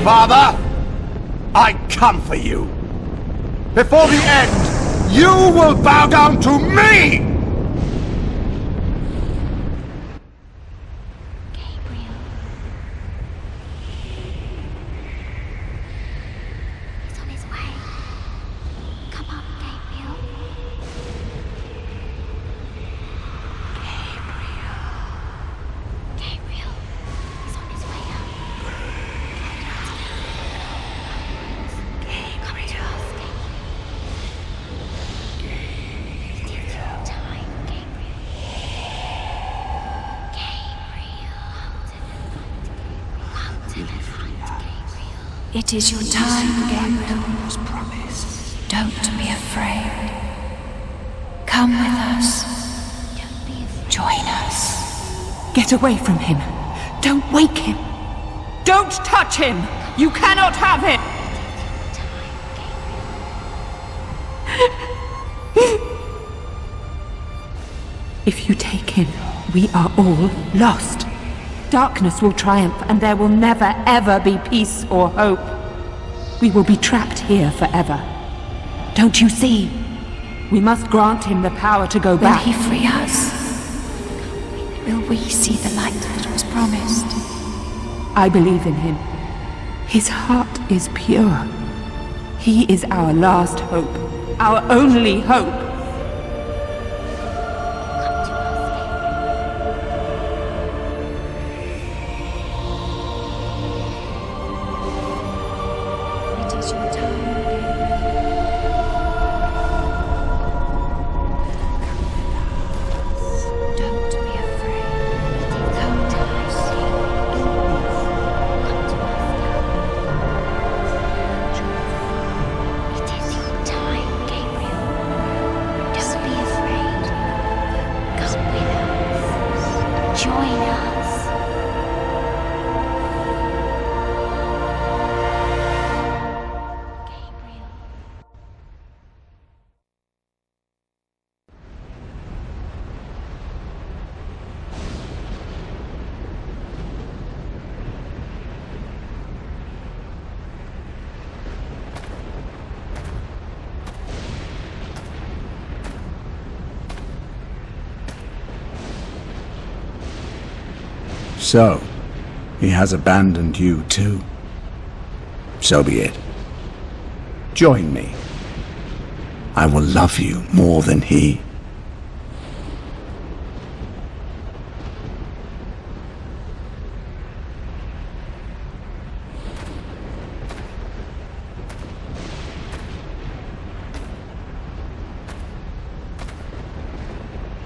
S7: Father, I come for you. Before the end, you will bow down to me!
S9: Gabriel. He's on his way. Come on, Gabriel.
S6: It is your time, Gabriel. Don't be afraid. Come with us. Join us.
S10: Get away from him. Don't wake him. Don't touch him. You cannot have him. If you take him, we are all lost. Darkness will triumph, and there will never, ever be peace or hope. We will be trapped here forever. Don't you see? We must grant him the power to go back.
S6: Will he free us? Will we see the light that was promised?
S10: I believe in him. His heart is pure. He is our last hope. Our only hope.
S12: So, he has abandoned you too. So be it. Join me. I will love you more than he.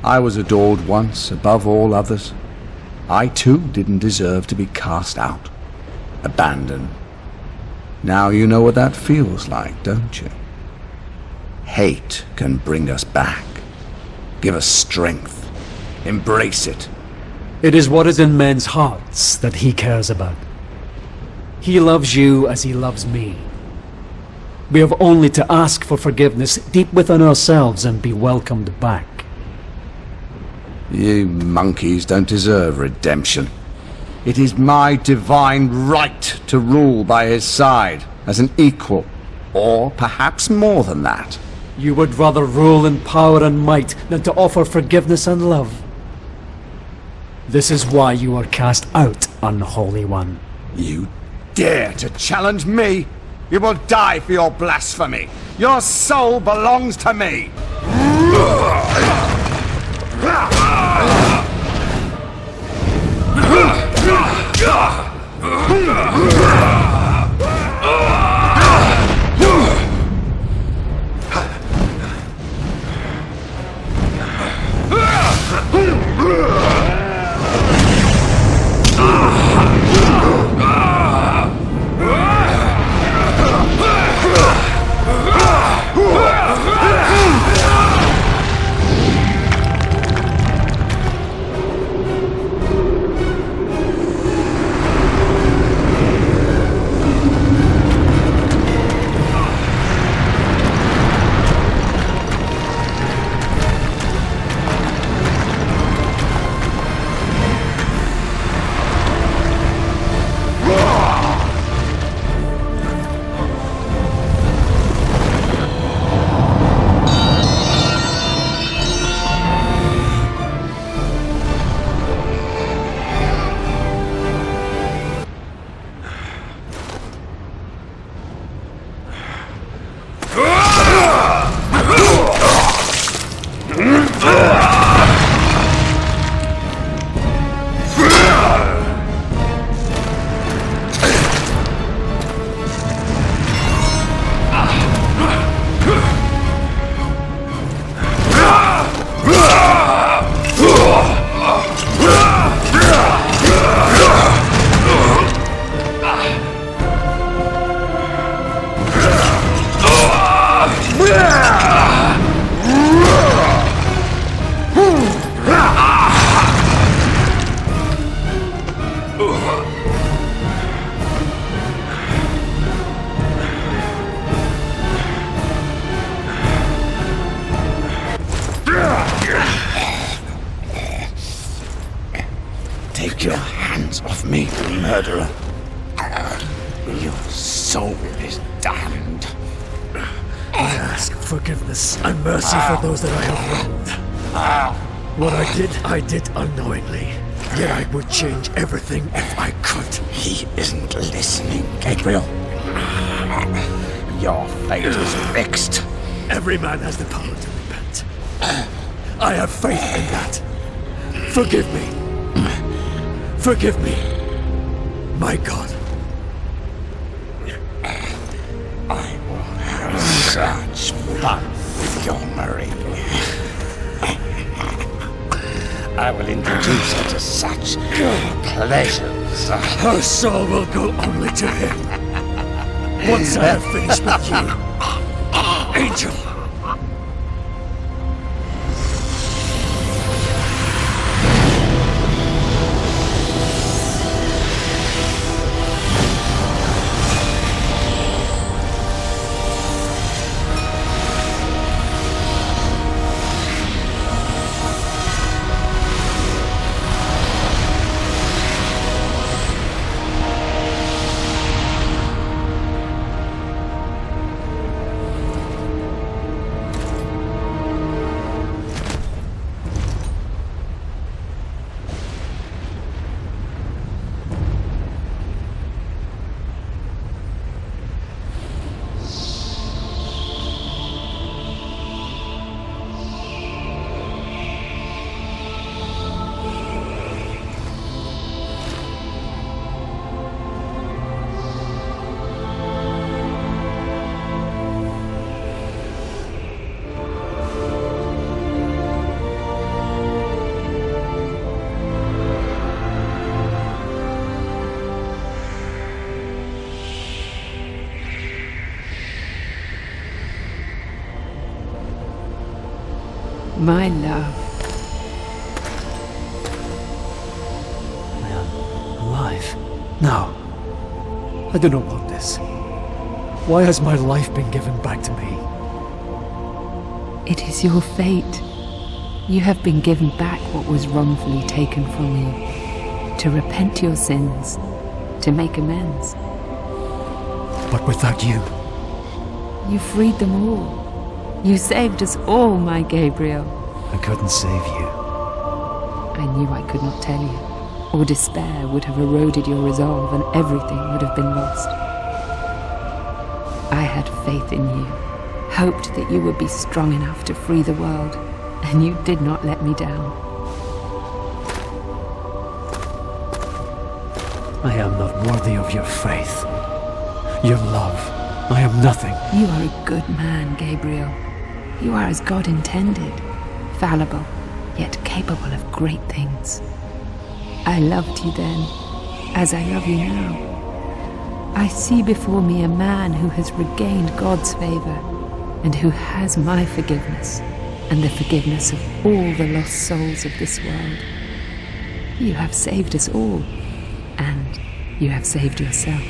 S12: I was adored once above all others. I too didn't deserve to be cast out, abandoned. Now you know what that feels like, don't you? Hate can bring us back, give us strength, embrace it.
S3: It is what is in men's hearts that he cares about. He loves you as he loves me. We have only to ask for forgiveness deep within ourselves and be welcomed back.
S12: You monkeys don't deserve redemption. It is my divine right to rule by his side as an equal, or perhaps more than that.
S3: You would rather rule in power and might than to offer forgiveness and love. This is why you are cast out, unholy one.
S12: You dare to challenge me? You will die for your blasphemy. Your soul belongs to me. Take your hands off me, murderer. Your soul is damned.
S3: I ask forgiveness and mercy for those that I have wronged. What I did unknowingly. Yet I would change everything if I could.
S12: He isn't listening, Gabriel. Your fate is fixed.
S3: Every man has the power to repent. I have faith in that. Forgive me. Forgive me, my God.
S12: I will have such fun with your Marie. I will introduce her to such pleasures.
S3: Her soul will go only to him. Once I have finished with you, Angel.
S5: My love.
S3: I am alive. No. I do not want this. Why has my life been given back to me?
S5: It is your fate. You have been given back what was wrongfully taken from you. To repent your sins. To make amends.
S3: But without you.
S5: You freed them all. You saved us all, my Gabriel.
S3: I couldn't save you.
S5: I knew I could not tell you, or despair would have eroded your resolve and everything would have been lost. I had faith in you, hoped that you would be strong enough to free the world, and you did not let me down.
S3: I am not worthy of your faith, your love. I am nothing.
S5: You are a good man, Gabriel. You are as God intended, fallible, yet capable of great things. I loved you then, as I love you now. I see before me a man who has regained God's favor, and who has my forgiveness, and the forgiveness of all the lost souls of this world. You have saved us all, and you have saved yourself.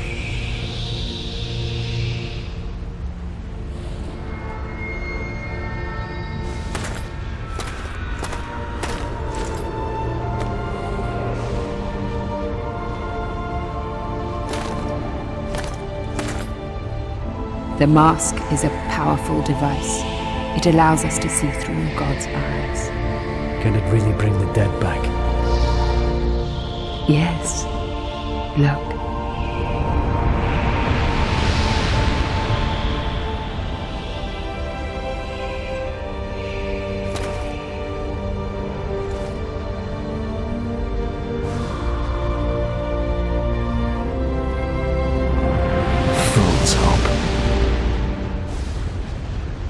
S5: The mask is a powerful device. It allows us to see through God's eyes.
S3: Can it really bring the dead back?
S5: Yes. Look.
S3: Fool's hope.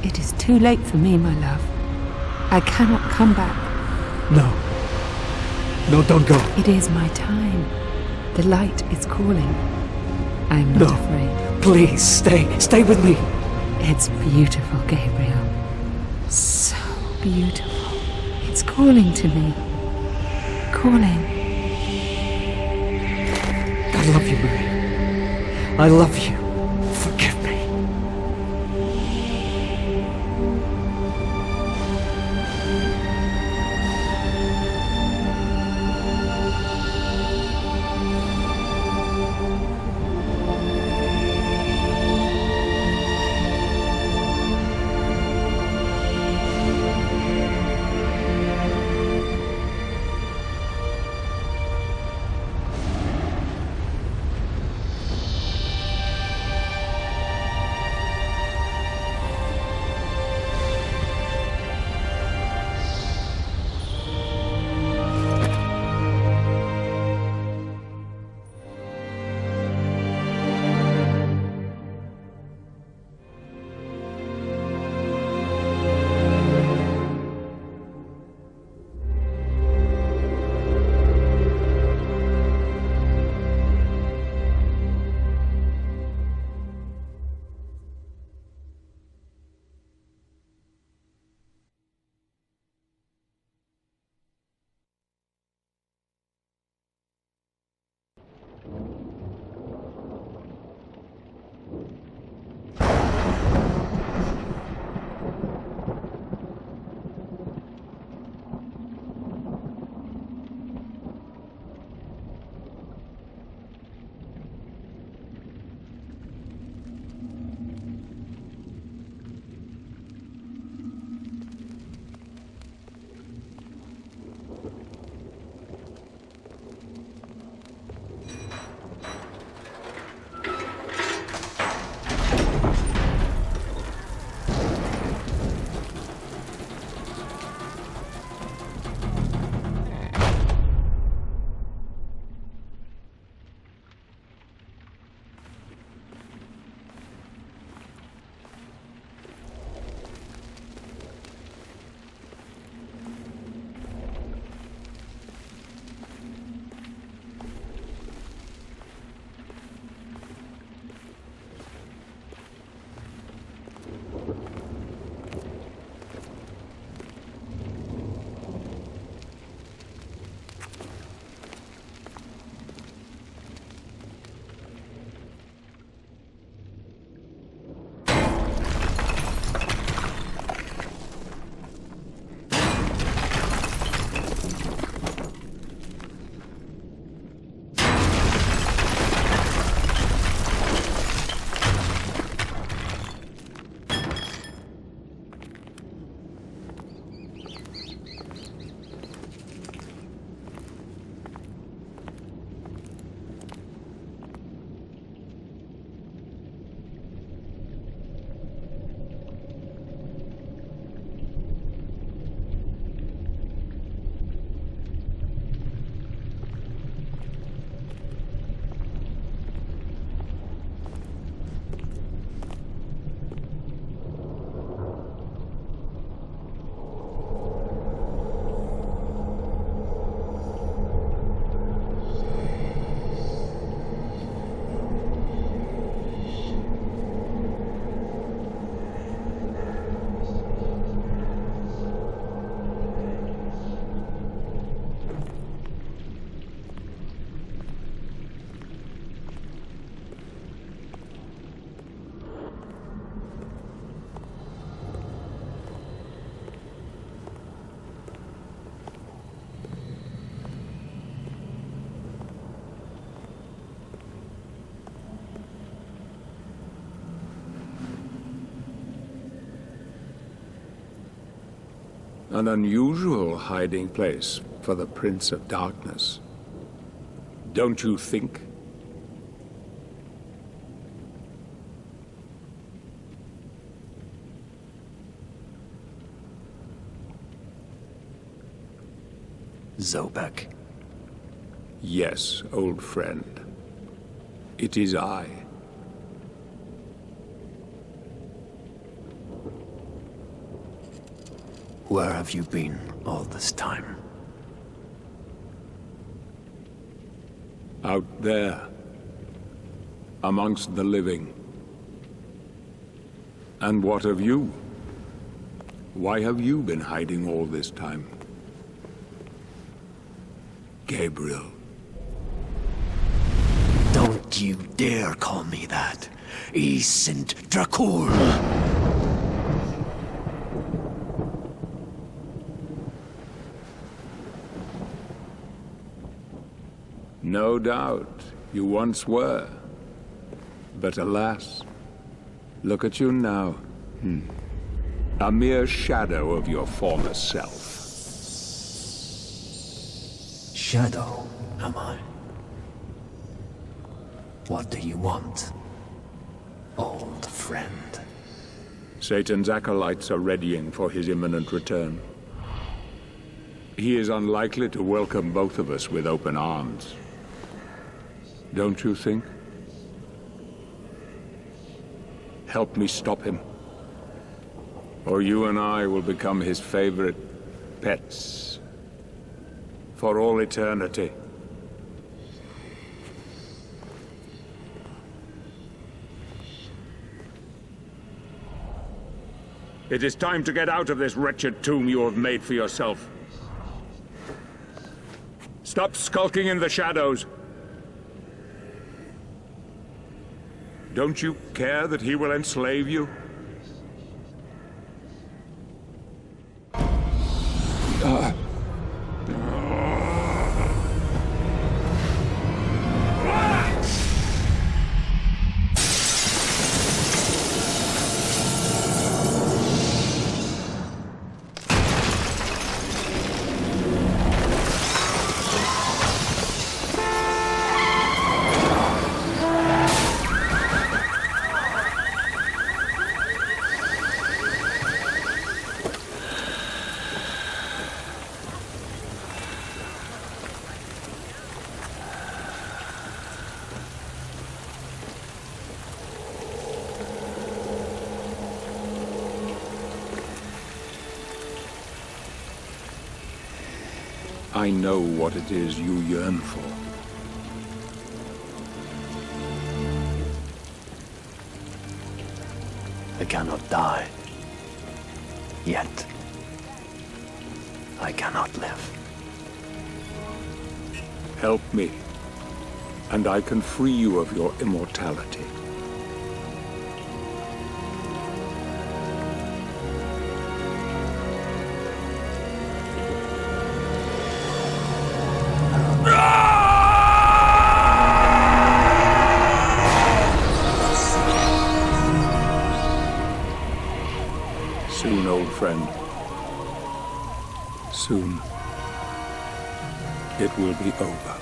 S5: It is too late for me, my love. I cannot come back.
S3: No. No, don't go.
S5: It is my time. The light is calling. I am not afraid.
S3: Please, stay. Stay with me.
S5: It's beautiful, Gabriel. So beautiful. It's calling to me. Calling.
S3: I love you, Marie. I love you. Forgive me.
S1: An unusual hiding place for the Prince of Darkness. Don't you think?
S7: Zobek.
S1: Yes, old friend. It is I.
S7: Where have you been all this time?
S1: Out there, amongst the living. And what of you? Why have you been hiding all this time? Gabriel.
S7: Don't you dare call me that. Saint Dracul.
S1: No doubt, you once were. But alas, look at you now. A mere shadow of your former self.
S7: Shadow, am I? What do you want, old friend?
S1: Satan's acolytes are readying for his imminent return. He is unlikely to welcome both of us with open arms. Don't you think? Help me stop him, or you and I will become his favorite pets for all eternity. It is time to get out of this wretched tomb you have made for yourself. Stop skulking in the shadows. Don't you care that he will enslave you? I know what it is you yearn for.
S7: I cannot die. Yet. I cannot live.
S1: Help me, and I can free you of your immortality. Soon, old friend. Soon, it will be over.